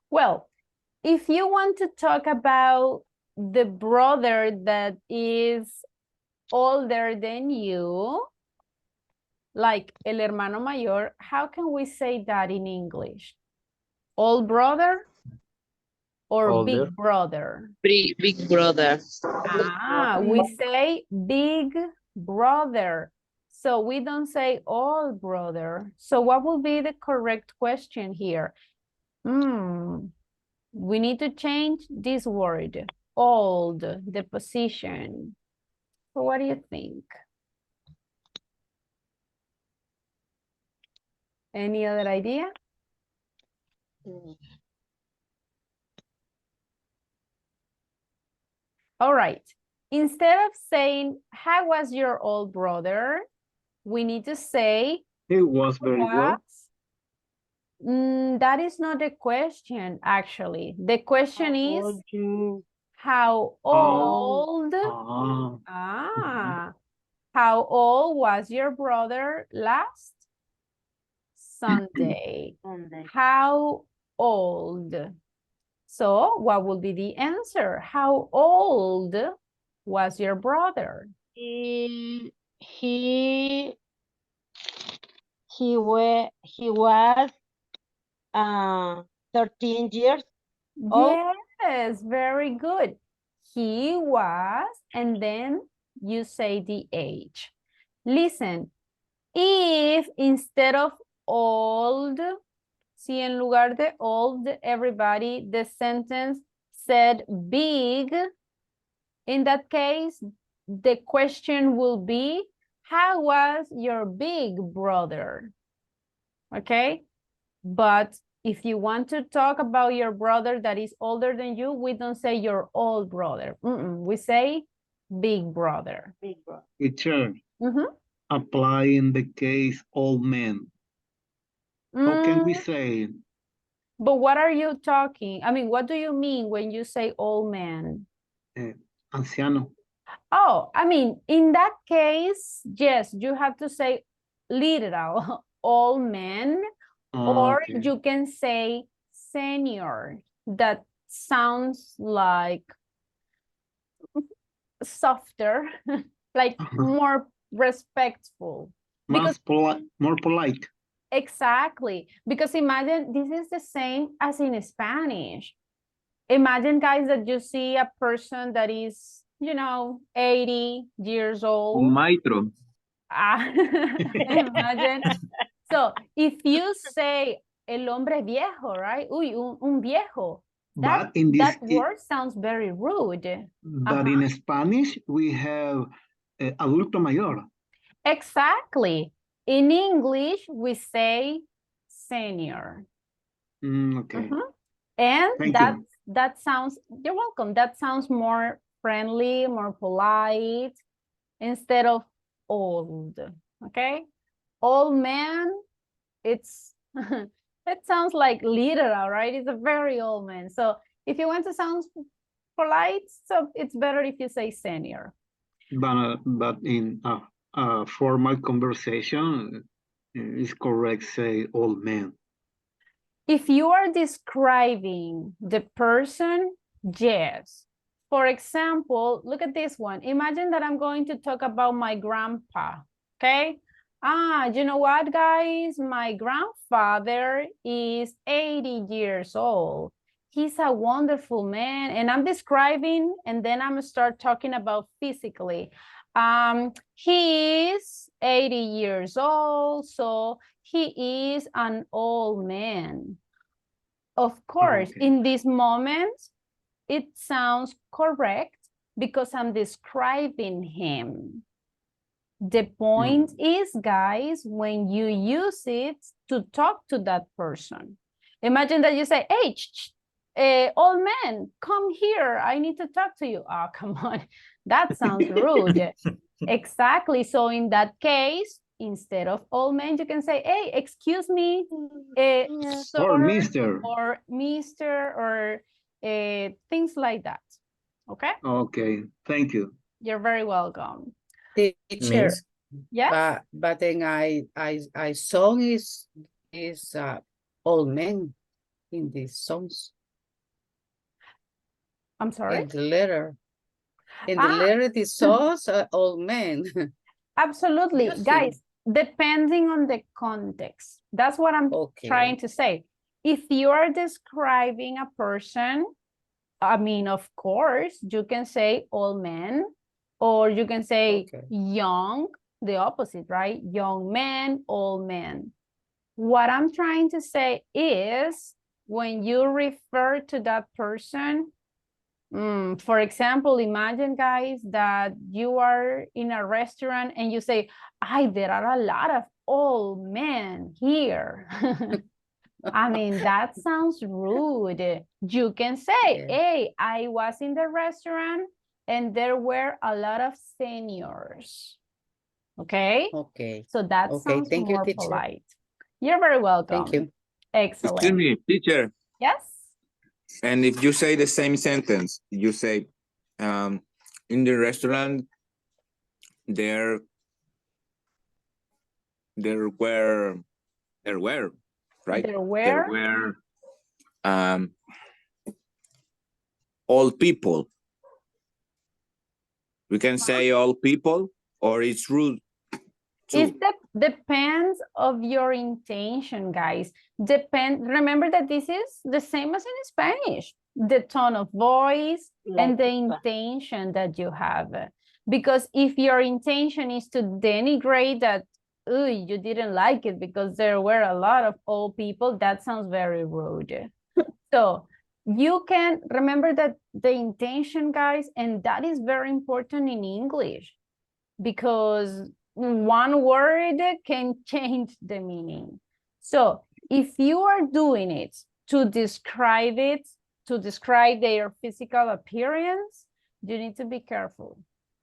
A: Well, if you want to talk about the brother that is older than you, like el hermano mayor, how can we say that in English? Old brother or
F: Older.
A: big brother?
J: Big brother.
A: We say big brother. So we don't say old brother. So what will be the correct question here? We need to change this word, old, the position. So what do you think? Any other idea? All right. Instead of saying, how was your old brother? We need to say,
P: He was very well.
A: That is not the question, actually. The question is, how old? How old was your brother last Sunday? How old? So what will be the answer? How old was your brother?
G: He he was 13 years old.
A: Yes, very good. He was, and then you say the age. Listen, if instead of old, si en lugar de old, everybody, the sentence said big, in that case, the question will be, how was your big brother? Okay, but if you want to talk about your brother that is older than you, we don't say your old brother. We say big brother.
G: Big brother.
P: Teacher, apply in the case old man. How can we say?
A: But what are you talking? I mean, what do you mean when you say old man?
P: Anciano.
A: Oh, I mean, in that case, yes, you have to say literal old man, or
P: Okay.
A: you can say senior. That sounds like softer, like more respectful.
P: More polite.
A: Exactly, because imagine this is the same as in Spanish. Imagine, guys, that you see a person that is, 80 years old.
K: Un maestro.
A: Imagine. So if you say el hombre viejo, right? Uy, un viejo. That word sounds very rude.
P: But in Spanish, we have adulto mayor.
A: Exactly. In English, we say senior.
P: Okay.
A: And
P: Thank you.
A: that sounds, you're welcome. That sounds more friendly, more polite, instead of old. Okay? Old man, it sounds like literal, right? It's a very old man. So if you want to sound polite, so it's better if you say senior.
P: But in a formal conversation, it's correct say old man.
A: If you are describing the person, yes. For example, look at this one. Imagine that I'm going to talk about my grandpa, okay? You know what, guys? My grandfather is 80 years old. He's a wonderful man, and I'm describing, and then I'm gonna start talking about physically. He is 80 years old, so he is an old man. Of course, in this moment, it sounds correct because I'm describing him. The point is, guys, when you use it to talk to that person. Imagine that you say, hey, old man, come here. I need to talk to you. Oh, come on. That sounds rude. Exactly. So in that case, instead of old man, you can say, hey, excuse me, sir,
P: or mister.
A: Or mister, or things like that. Okay?
P: Okay, thank you.
A: You're very welcome.
B: Teacher.
A: Yes?
B: But then I song is old man in these songs.
A: I'm sorry?
B: In the letter. In the letter, the songs are old men.
A: Absolutely. Guys, depending on the context. That's what I'm trying to say. If you are describing a person, I mean, of course, you can say old man, or you can say young, the opposite, right? Young man, old man. What I'm trying to say is when you refer to that person, for example, imagine, guys, that you are in a restaurant and you say, there are a lot of old men here. I mean, that sounds rude. You can say, hey, I was in the restaurant and there were a lot of seniors. Okay?
B: Okay.
A: So that sounds more polite. You're very welcome.
B: Thank you.
A: Excellent.
K: Excuse me, teacher.
A: Yes?
K: And if you say the same sentence, you say, in the restaurant, there were, right?
A: There were?
K: There were old people. We can say old people, or it's rude too.
A: depends of your intention, guys. Remember that this is the same as in Spanish, the tone of voice and the intention that you have. Because if your intention is to denigrate that, oh, you didn't like it because there were a lot of old people, that sounds very rude. So you can remember that the intention, guys, and that is very important in English, because one word can change the meaning. So if you are doing it to describe their physical appearance, you need to be careful,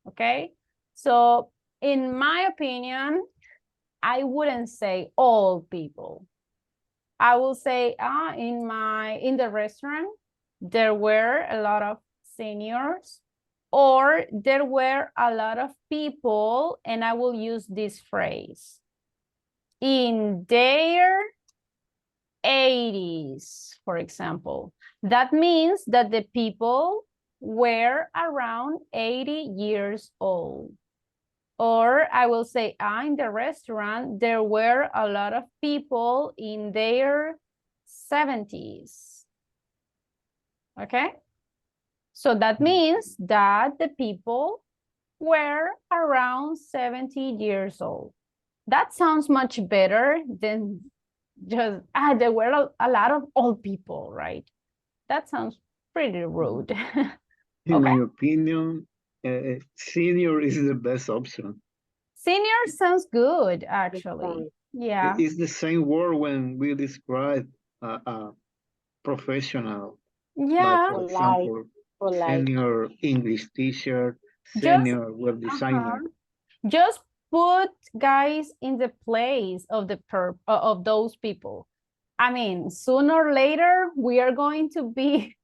A: okay? So in my opinion, I wouldn't say all people. I will say in the restaurant, there were a lot of seniors, or there were a lot of people, and I will use this phrase, in their 80s, for example. That means that the people were around 80 years old. Or I will say, in the restaurant, there were a lot of people in their 70s. Okay? So that means that the people were around 70 years old. That sounds much better than just, there were a lot of old people, right? That sounds pretty rude.
P: In my opinion, senior is the best option.
A: Senior sounds good, actually. Yeah.
P: It's the same word when we describe a professional.
A: Yeah.
P: Like, for example, senior English teacher, senior web designer.
A: Just put guys in the place of of those people. I mean, sooner or later, we are going to be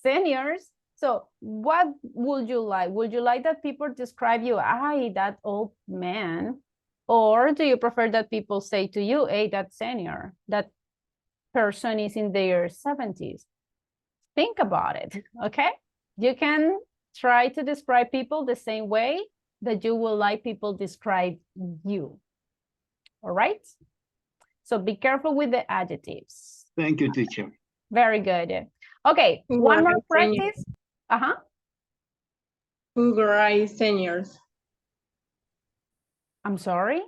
A: seniors. So what would you like? Would you like that people describe you, that old man? Or do you prefer that people say to you, hey, that senior, that person is in their 70s? Think about it, okay? You can try to describe people the same way that you will like people describe you, all right? So be careful with the adjectives.
P: Thank you, teacher.
A: Very good. Okay, one more practice.
H: Who grade seniors?
A: I'm sorry,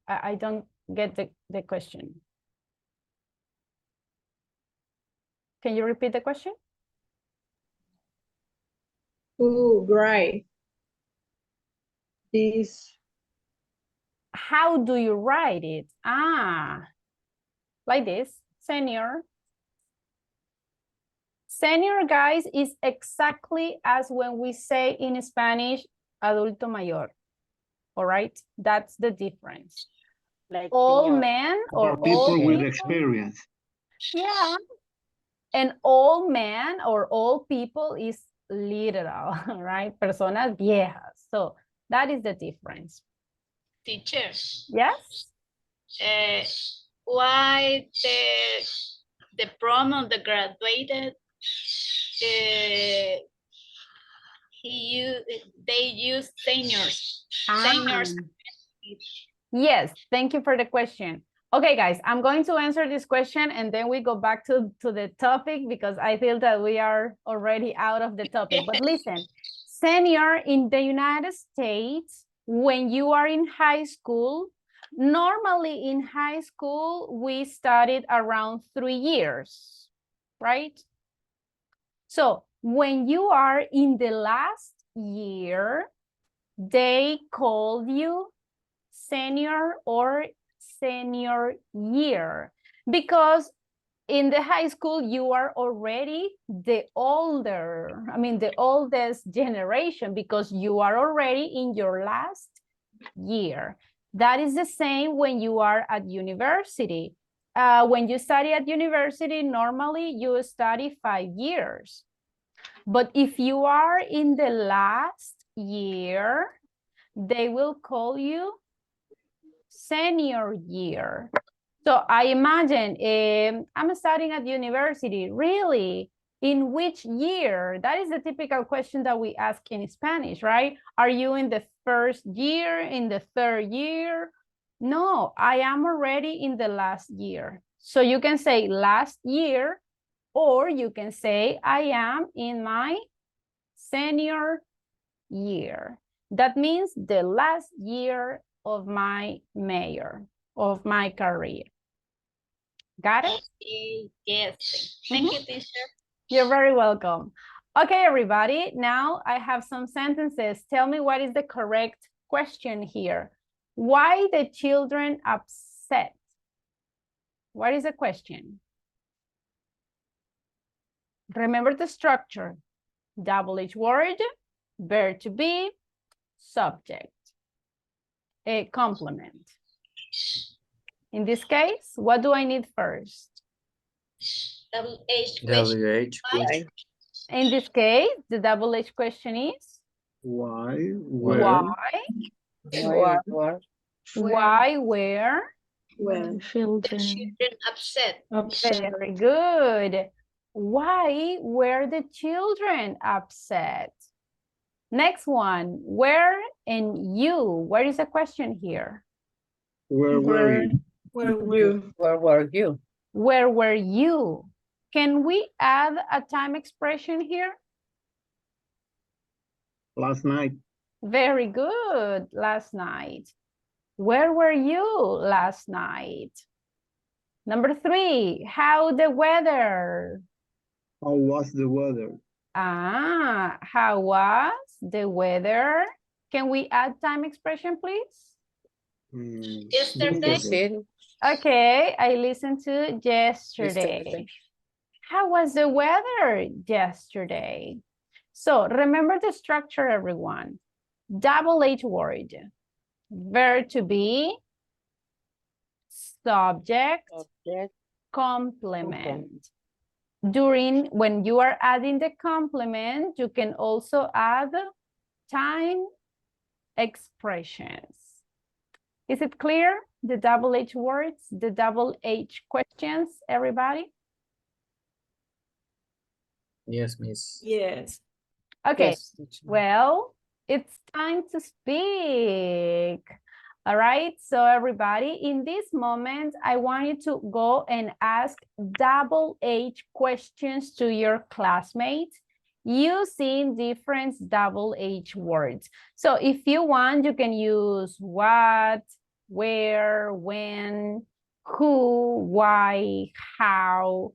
A: I don't get the question. Can you repeat the question?
H: Who grade this?
A: How do you write it? Like this, senior. Senior, guys, is exactly as when we say in Spanish, adulto mayor. All right, that's the difference. Like all men or
P: people with experience.
A: Yeah, and all men or all people is literal, right? Personas viejas. So that is the difference.
I: Teacher.
A: Yes.
I: Why the pronoun, the graduated, they use seniors. Seniors.
A: Yes, thank you for the question. Okay, guys, I'm going to answer this question and then we go back to the topic because I feel that we are already out of the topic. But listen, senior in the United States, when you are in high school, normally in high school, we studied around 3 years, right? So when you are in the last year, they call you senior or senior year, because in the high school, you are already the oldest generation because you are already in your last year. That is the same when you are at university. When you study at university, normally you study 5 years. But if you are in the last year, they will call you senior year. So I imagine I'm studying at university. Really? In which year? That is the typical question that we ask in Spanish, right? Are you in the first year, in the third year, No, I am already in the last year. So you can say last year, or you can say I am in my senior year. That means the last year of my career. Got it?
I: Yes. Thank you, teacher.
A: You're very welcome. Okay, everybody, now I have some sentences. Tell me what is the correct question here. Why the children upset? What is the question? Remember the structure. Double H word, verb to be, subject, a complement. In this case, what do I need first?
I: Double H question.
F: WH question.
A: In this case, the double H question is?
P: Why?
A: Why? Why were?
D: When children.
I: Children upset.
A: Very good. Why were the children upset? Next one, where and you. What is the question here?
P: Where were you?
H: Where you?
B: Where were you?
A: Where were you? Can we add a time expression here?
P: Last night.
A: Very good, last night. Where were you last night? Number 3, how the weather?
P: How was the weather?
A: How was the weather? Can we add time expression, please?
I: Yesterday.
A: Okay, I listened to yesterday. How was the weather yesterday? So remember the structure, everyone. Double H word, verb to be, subject, complement. When you are adding the complement, you can also add time expressions. Is it clear? The double H words, the double H questions, everybody?
F: Yes, miss.
H: Yes.
A: Okay,
B: Yes, teacher.
A: well, it's time to speak. All right, so everybody, in this moment, I want you to go and ask double H questions to your classmates using different double H words. So if you want, you can use what, where, when, who, why, how,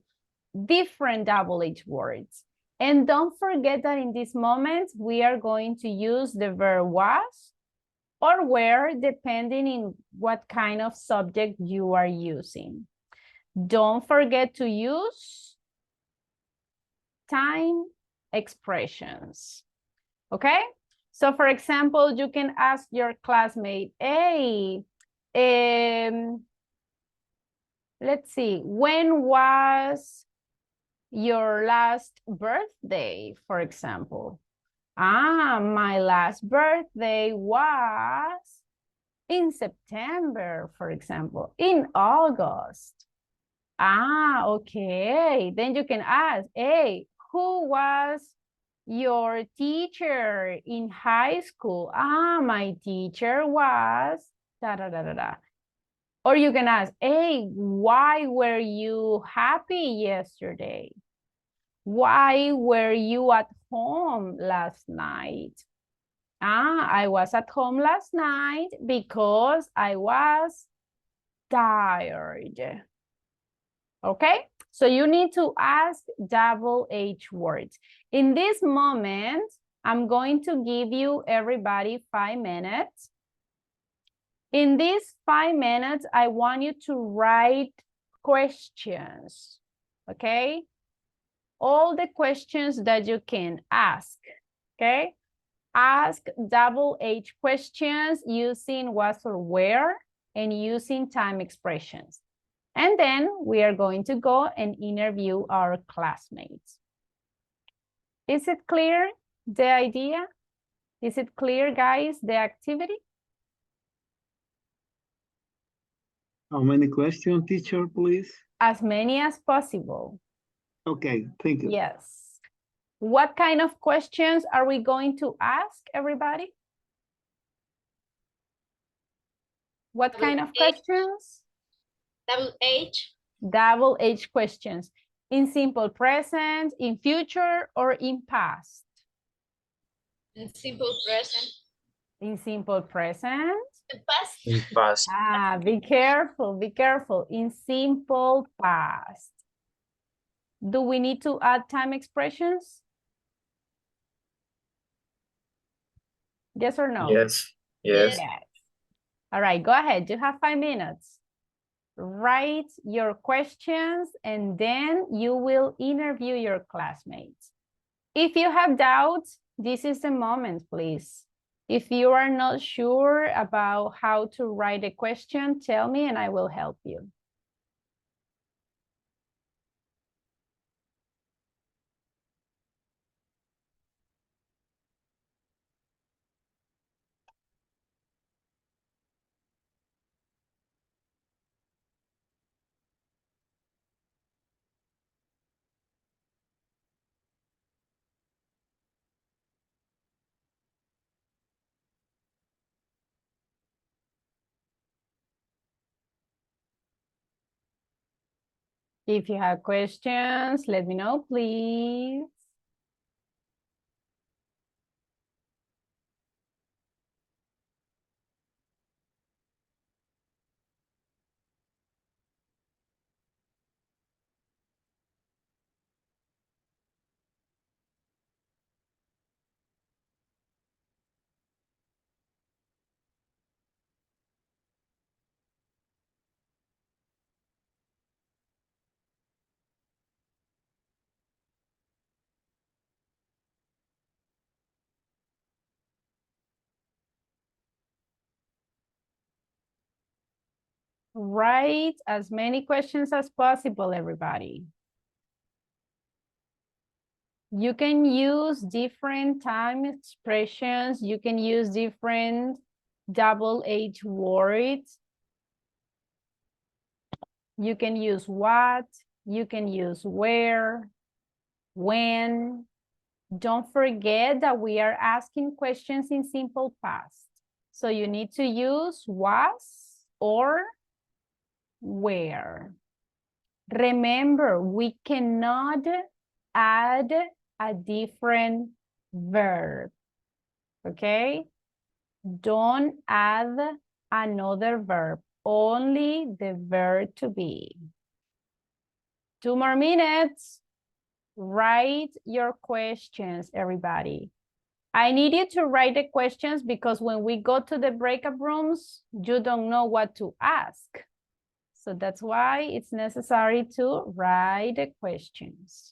A: different double H words. And don't forget that in this moment, we are going to use the verb was or were, depending on what kind of subject you are using. Don't forget to use time expressions, okay? So for example, you can ask your classmate, hey, let's see, when was your last birthday, for example? My last birthday was in September, for example, in August. Okay. Then you can ask, hey, who was your teacher in high school? My teacher was da-da-da-da-da. Or you can ask, hey, why were you happy yesterday? Why were you at home last night? I was at home last night because I was tired. Okay, so you need to ask double H words. In this moment, I'm going to give you everybody 5 minutes. In these 5 minutes, I want you to write questions, okay? All the questions that you can ask, okay? Ask double H questions using was or where and using time expressions. And then we are going to go and interview our classmates. Is it clear, the idea? Is it clear, guys, the activity?
P: How many questions, teacher, please?
A: As many as possible.
P: Okay, thank you.
A: Yes. What kind of questions are we going to ask, everybody? What kind of questions?
I: Double H.
A: Double H questions. In simple present, in future, or in past?
I: In simple present.
A: In simple present.
I: In past.
F: In past.
A: Ah, be careful, be careful. In simple past. Do we need to add time expressions? Yes or no?
F: Yes. Yes.
A: Yes. All right, go ahead. You have 5 minutes. Write your questions and then you will interview your classmates. If you have doubts, this is the moment, please. If you are not sure about how to write a question, tell me and I will help you. If you have questions, let me know, please. Write as many questions as possible, everybody. You can use different time expressions. You can use different double H words. You can use what, you can use where, when. Don't forget that we are asking questions in simple past. So you need to use was or where. Remember, we cannot add a different verb, okay? Don't add another verb, only the verb to be. 2 more minutes. Write your questions, everybody. I need you to write the questions because when we go to the breakout rooms, you don't know what to ask. So that's why it's necessary to write the questions.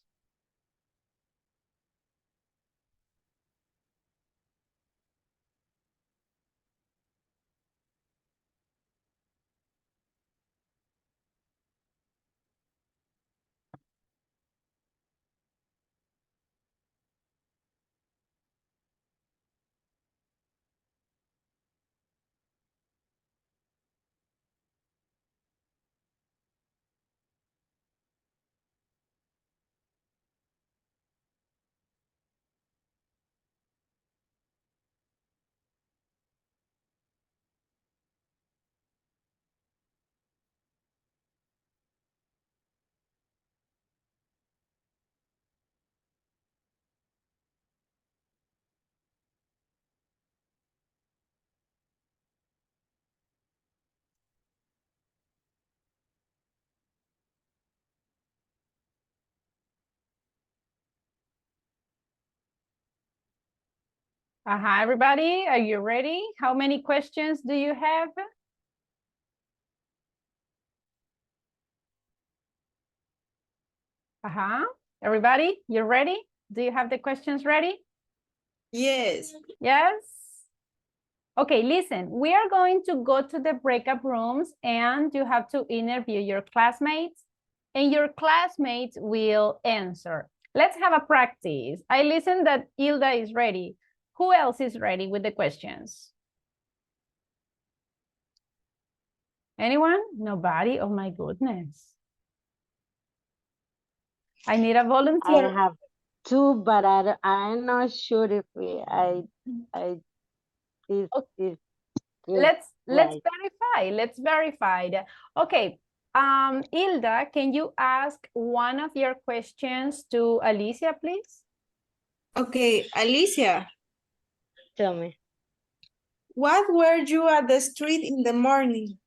A: Everybody, are you ready? How many questions do you have? Everybody, you ready? Do you have the questions ready?
C: Yes.
A: Yes? Okay, listen, we are going to go to the breakout rooms and you have to interview your classmates and your classmates will answer. Let's have a practice. I listen that Hilda is ready. Who else is ready with the questions? Anyone? Nobody? Oh my goodness. I need a volunteer.
G: I have 2, but I'm not sure if this Good.
A: Let's
G: Right.
A: verify. Let's verify. Okay. Hilda, can you ask one of your questions to Alicia, please?
C: Okay, Alicia,
G: Tell me.
C: what were you at the street in the morning?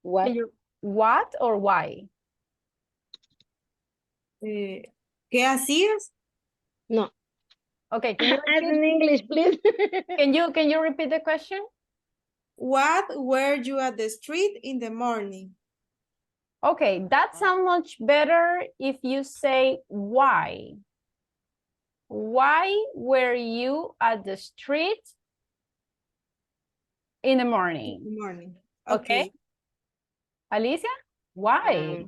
G: What?
A: What or why?
C: ¿Qué hacías?
G: No.
A: Okay, can you
G: Ask in
A: repeat?
G: English, please.
A: Can you repeat the question?
C: What were you at the street in the morning?
A: Okay, that sounds much better if you say why. Why were you at the street in the morning?
C: Morning.
A: Okay. Alicia, why?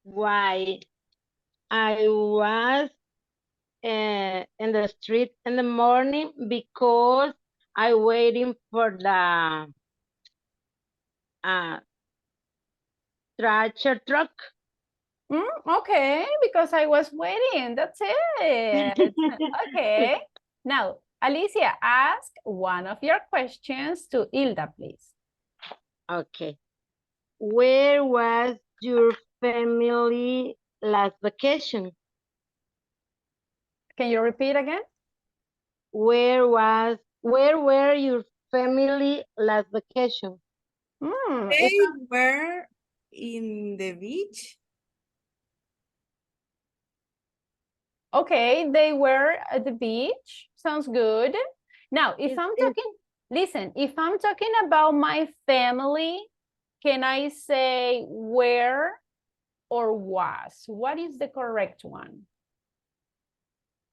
G: Why? I was in the street in the morning because I waiting for the tractor truck.
A: Okay, because I was waiting. That's it. Okay. Now, Alicia, ask one of your questions to Hilda, please.
G: Okay. Where was your family last vacation?
A: Can you repeat again?
G: Where were your family last vacation?
C: They were in the beach.
A: Okay, they were at the beach. Sounds good. Now, if I'm talking, listen, if I'm talking about my family, can I say where or was? What is the correct one?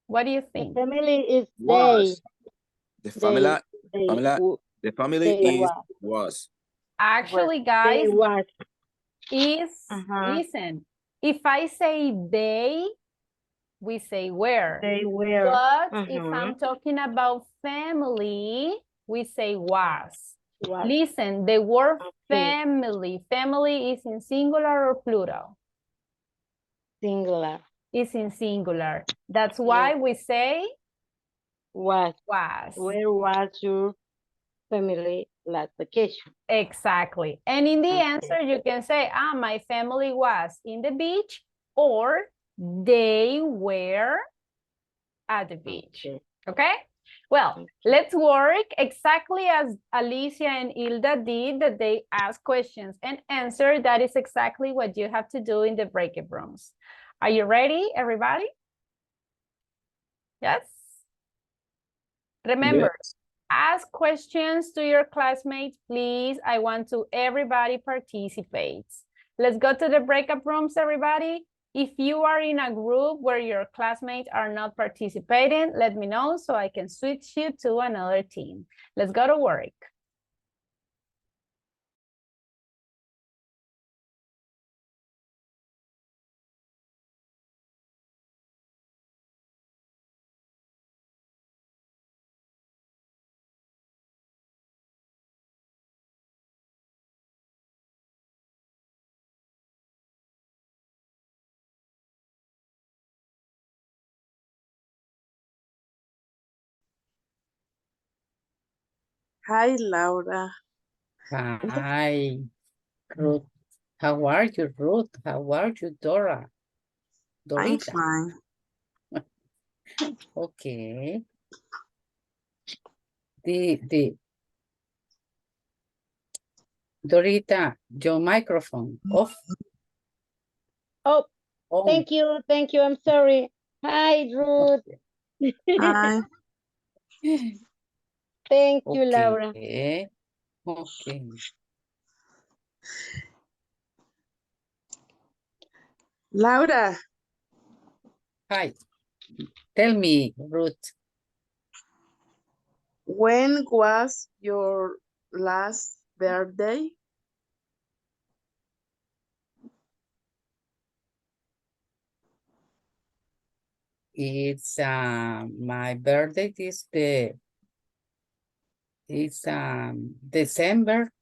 A: What do you think?
G: The family is
K: Was.
G: they.
K: The family,
G: They
K: the family is was.
A: Actually,
G: They
A: guys,
G: was.
A: is, listen, if I say they, we say where.
G: They were.
A: But if I'm talking about family, we say was. Listen, the word family. Family is in singular or plural?
G: Singular.
A: It's in singular. That's why we say
G: Was.
A: Was.
G: Where was your family last vacation?
A: Exactly. And in the answer, you can say, my family was in the beach, or they were at the beach. Okay? Well, let's work exactly as Alicia and Hilda did, that they ask questions and answer. That is exactly what you have to do in the breakout rooms. Are you ready, everybody? Yes? Remember, ask questions to your classmates, please. I want to everybody participates. Let's go to the breakout rooms, everybody. If you are in a group where your classmates are not participating, let me know so I can switch you to another team. Let's go to work.
O: Hi, Laura.
B: Hi, Ruth. How are you, Ruth? How are you, Dora?
O: I'm
B: Dorita.
O: fine.
B: Okay. Dorita, your microphone off.
G: Oh,
B: on.
G: thank you. I'm sorry. Hi, Ruth.
O: Hi.
G: Thank you, Laura.
B: Okay.
O: Laura.
B: Hi. Tell me, Ruth.
O: When was your last birthday?
B: It's my birthday is December.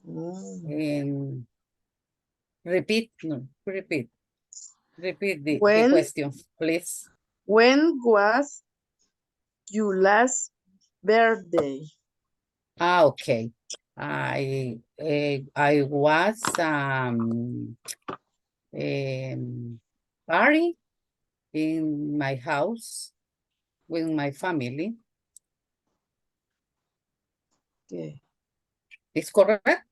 B: And repeat the question, please.
O: When was
D: your last birthday?
B: Okay. I was party in my house with my family.
D: Okay.
B: Is correct?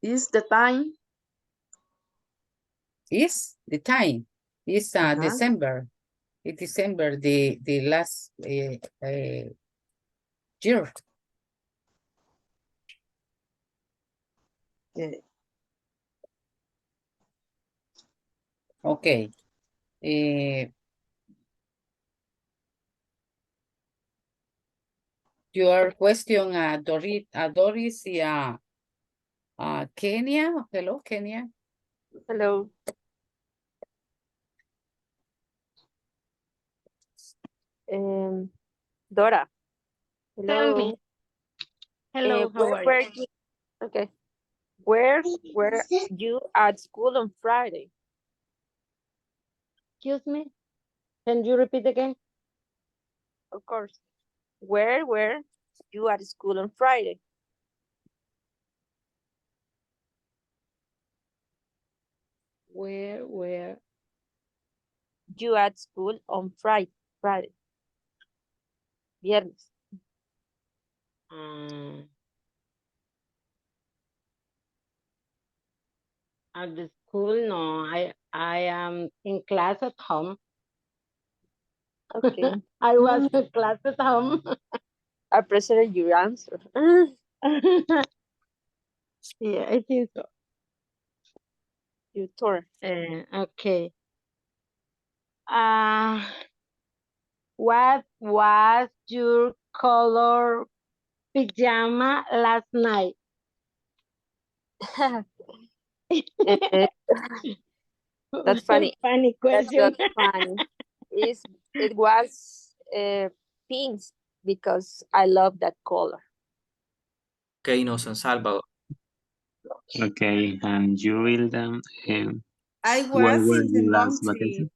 D: Is the time?
B: Is the time? Is December. It's December, the last year.
D: Okay.
B: Okay. Your question, Doris, Kenya. Hello, Kenya.
N: Hello. Dora.
G: Tell
N: Hello.
G: me. Hello, how are
N: Where
G: you?
N: okay. Where were you at school on Friday?
G: Excuse me? Can you repeat again?
N: Of course. Where were you at school on Friday? Where were you at school on Friday? Viernes.
G: At the school, no. I am in class at home.
N: Okay.
G: I was in class at home.
N: I appreciate your answer.
G: Yeah, I think so.
N: Your turn.
G: Okay. What was your color pajama last night?
N: That's funny.
G: Funny
N: That's
G: question.
N: not funny. It was pink because I love that color.
F: Okay, no, San Salvador.
Q: Okay, and you will them.
C: I
Q: Where
C: was
Q: were
C: in the
Q: you last
C: mountain.
Q: vacation?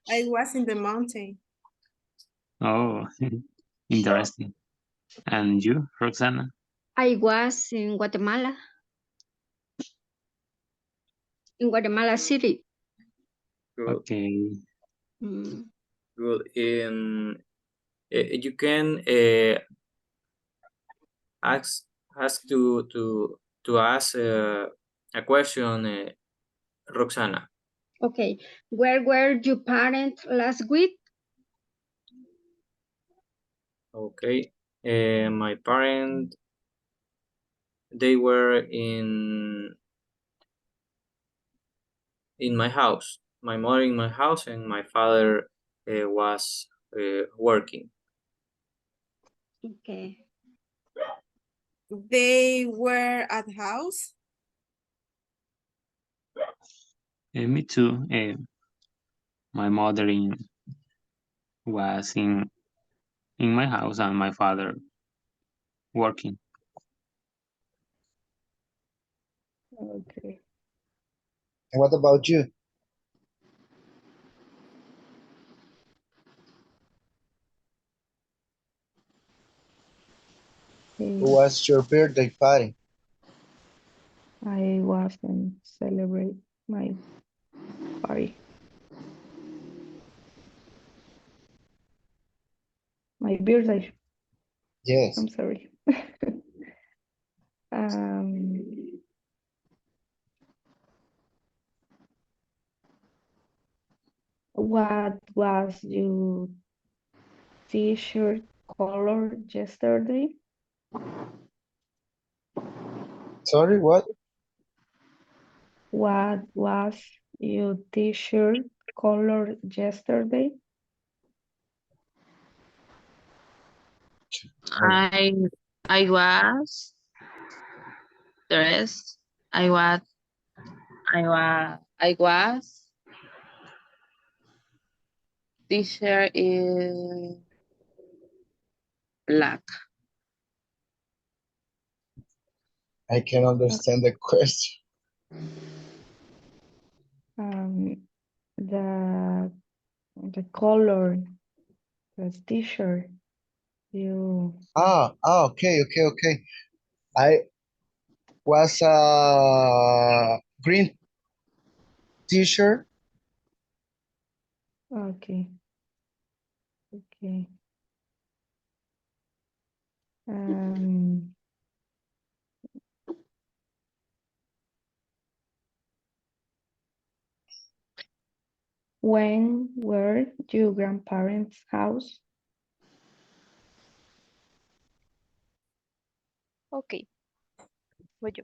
C: I was in the mountain.
Q: Oh, interesting. And you, Roxana?
R: I was in Guatemala. In Guatemala City.
F: Good.
Q: Okay.
F: Good. You can ask to ask a question, Roxana.
R: Okay. Where were your parents last week?
F: Okay. My parents, they were in my house. My mother in my house and my father was working.
R: Okay.
C: They were at house.
Q: Me too. My mother was in my house and my father working.
A: Okay.
E: And what about you? Who was your birthday party?
D: I wasn't celebrate my party. My birthday.
E: Yes.
D: I'm sorry. What was your t-shirt color yesterday?
E: Sorry, what?
D: What was your t-shirt color yesterday?
S: I was dressed. I was t-shirt is black.
E: I can understand the question.
D: The I'm the color, the t-shirt. You
E: Okay. I was a green t-shirt.
D: okay. Okay. Um, when were your grandparents' house?
N: Okay. Voy yo.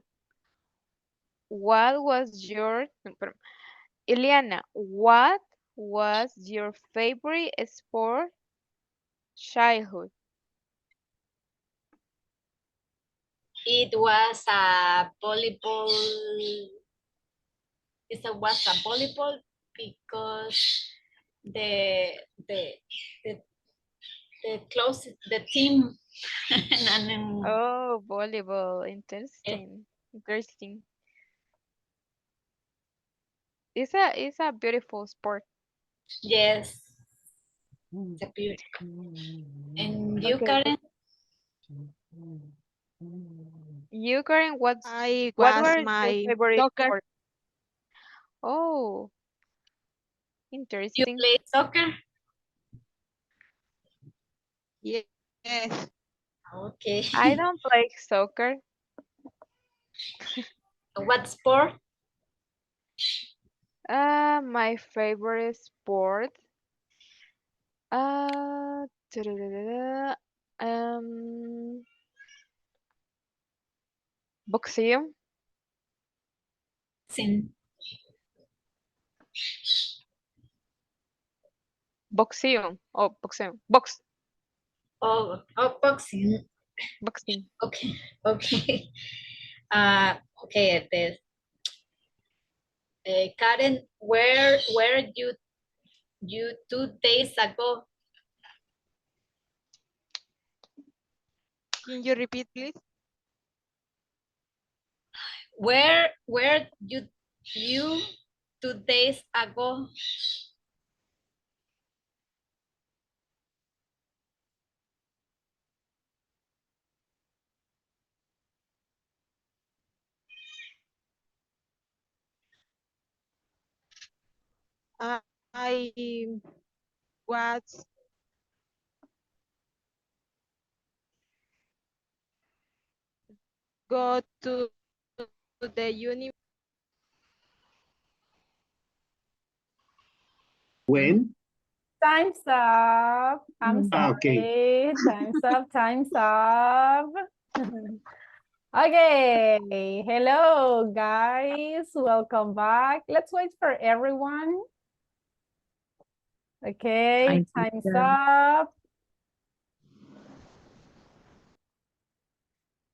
N: What was your, no, perdón. Eliana, what was your favorite sport childhood?
I: It was a volleyball. Was a volleyball because the the the closest the team and then
N: Oh, volleyball. Interesting. Interesting. It's a beautiful sport.
I: yes, it's a beautiful. And you,
N: Okay.
I: Karen?
N: You, Karen, what
C: I
N: were
C: was
N: your
C: my
N: favorite
C: soccer.
N: sport? Oh,
I: You
N: interesting.
I: play soccer?
C: Yes.
I: Okay.
N: I don't play soccer.
I: What sport?
N: My favorite sport. Da-da-da-da-da, boxeo. Boxeo. Oh, boxeo. Box.
I: Oh, boxing.
N: Boxing.
I: Okay, okay. Okay, this. Karen, where you 2 days ago?
C: Can you repeat, please?
I: Where you 2 days ago?
C: I was go to the uni.
P: When?
A: Time's up. I'm
P: Okay.
A: sorry. Time's up. Okay, hello guys, welcome back. Let's wait for everyone. Okay, time's up.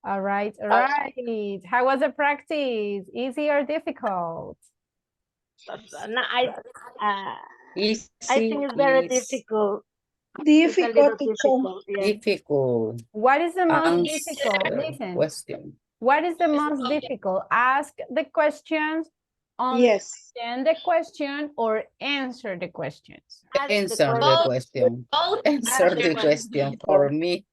A: All right. How was the practice? Easy or difficult?
G: No, I
B: Easy,
G: think it's very difficult. It's a little difficult. Yeah.
B: difficult.
A: What is the most
B: Answer
A: difficult? Listen.
B: question.
A: What is the most difficult? Ask the questions, understand the question, or answer the questions.
B: Answer the question. Answer the question for me.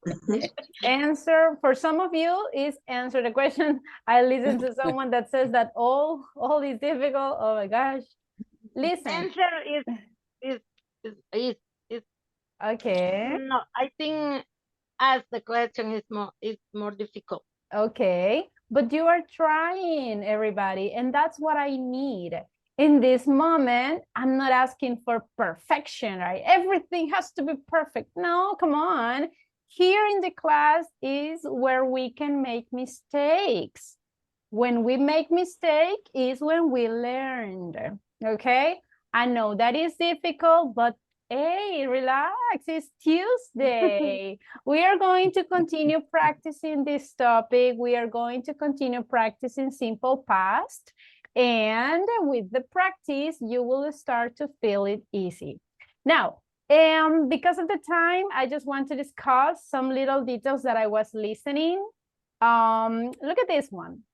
A: Answer for some of you is answer the question. I listened to someone that says that all is difficult. Oh my gosh. Listen.
G: Answer is
A: okay.
G: No, I think ask the question is more difficult.
A: Okay, but you are trying, everybody, and that's what I need. In this moment, I'm not asking for perfection, right? Everything has to be perfect. No, come on. Here in the class is where we can make mistakes. When we make mistake is when we learned, okay? I know that is difficult, but hey, relax, it's Tuesday. We are going to continue practicing this topic. We are going to continue practicing simple past. And with the practice, you will start to feel it easy. Now, because of the time, I just want to discuss some little details that I was listening. Look at this one.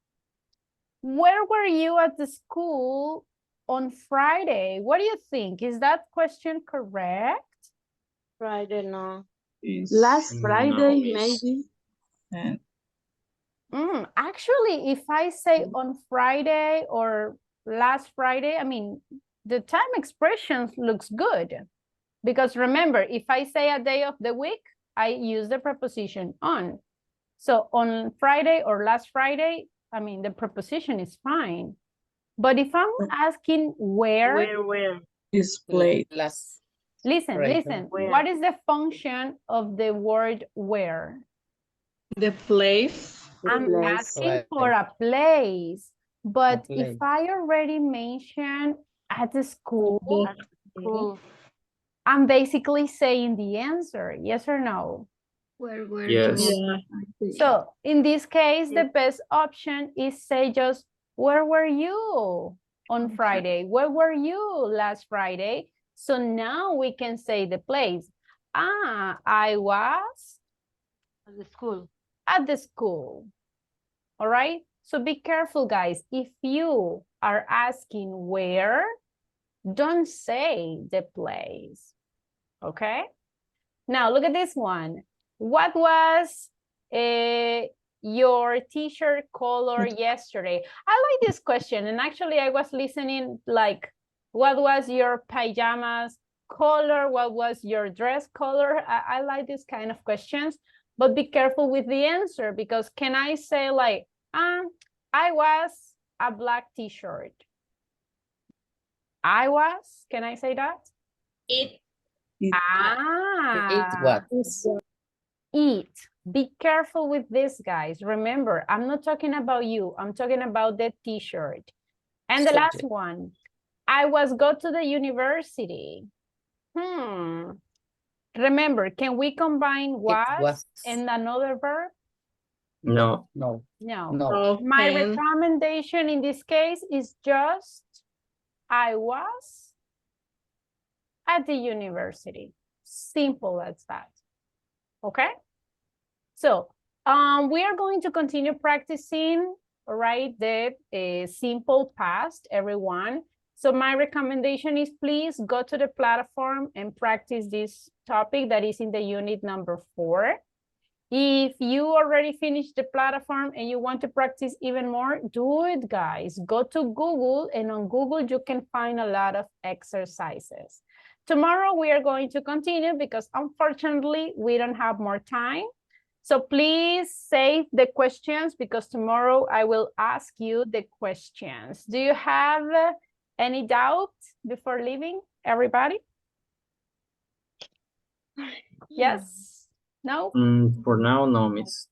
A: Where were you at the school on Friday. What do you think? Is that question correct?
G: Friday, no.
C: Last
F: No,
C: Friday,
F: miss.
C: maybe.
A: Actually, if I say on Friday or last Friday, I mean, the time expressions looks good. Because remember, if I say a day of the week, I use the preposition on. So on Friday or last Friday, I mean, the preposition is fine. But if I'm asking where,
C: Displayed.
A: listen,
B: Right.
A: listen. What is the function of the word where?
H: The place.
A: I'm
B: place.
A: asking
B: Right.
A: for a place. But
B: place.
A: if I already mentioned at the school,
G: Cool.
A: I'm basically saying the answer, yes or no?
R: Where
F: Yes.
R: you?
A: So in this case, the best option is say just, where were you on Friday? Where were you last Friday? So now we can say the place. I was
G: At the school.
A: at the school. All right. So be careful, guys. If you are asking where, don't say the place. Okay. Now look at this one. What was your t-shirt color yesterday? I like this question. And actually I was listening like, what was your pajamas color? What was your dress color? I like this kind of questions, but be careful with the answer because can I say like, I was a black t-shirt. Can I say that?
I: It.
B: It
A: Ah,
B: was.
A: eat. Be careful with this, guys. Remember, I'm not talking about you. I'm talking about the t-shirt. And the last
B: Subject.
A: one, I was go to the university. Remember, can we combine was and another verb?
F: No.
B: No.
A: No.
B: No.
A: My
H: Okay.
A: recommendation in this case is just I was at the university. Simple as that. Okay? So we are going to continue practicing, all right, the simple past, everyone. So my recommendation is please go to the platform and practice this topic that is in the unit number 4. If you already finished the platform and you want to practice even more, do it, guys. Go to Google, and on Google you can find a lot of exercises. Tomorrow we are going to continue because unfortunately we don't have more time. So please save the questions because tomorrow I will ask you the questions. Do you have any doubt before leaving, everybody? Yes? No?
F: For now, no, miss.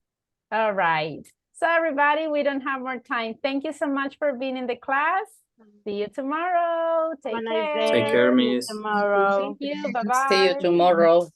A: All right. So everybody, we don't have more time. Thank you so much for being in the class. See you tomorrow. Take care.
F: Take care, miss.
G: Tomorrow.
A: Thank you. Bye-bye.
B: See you tomorrow.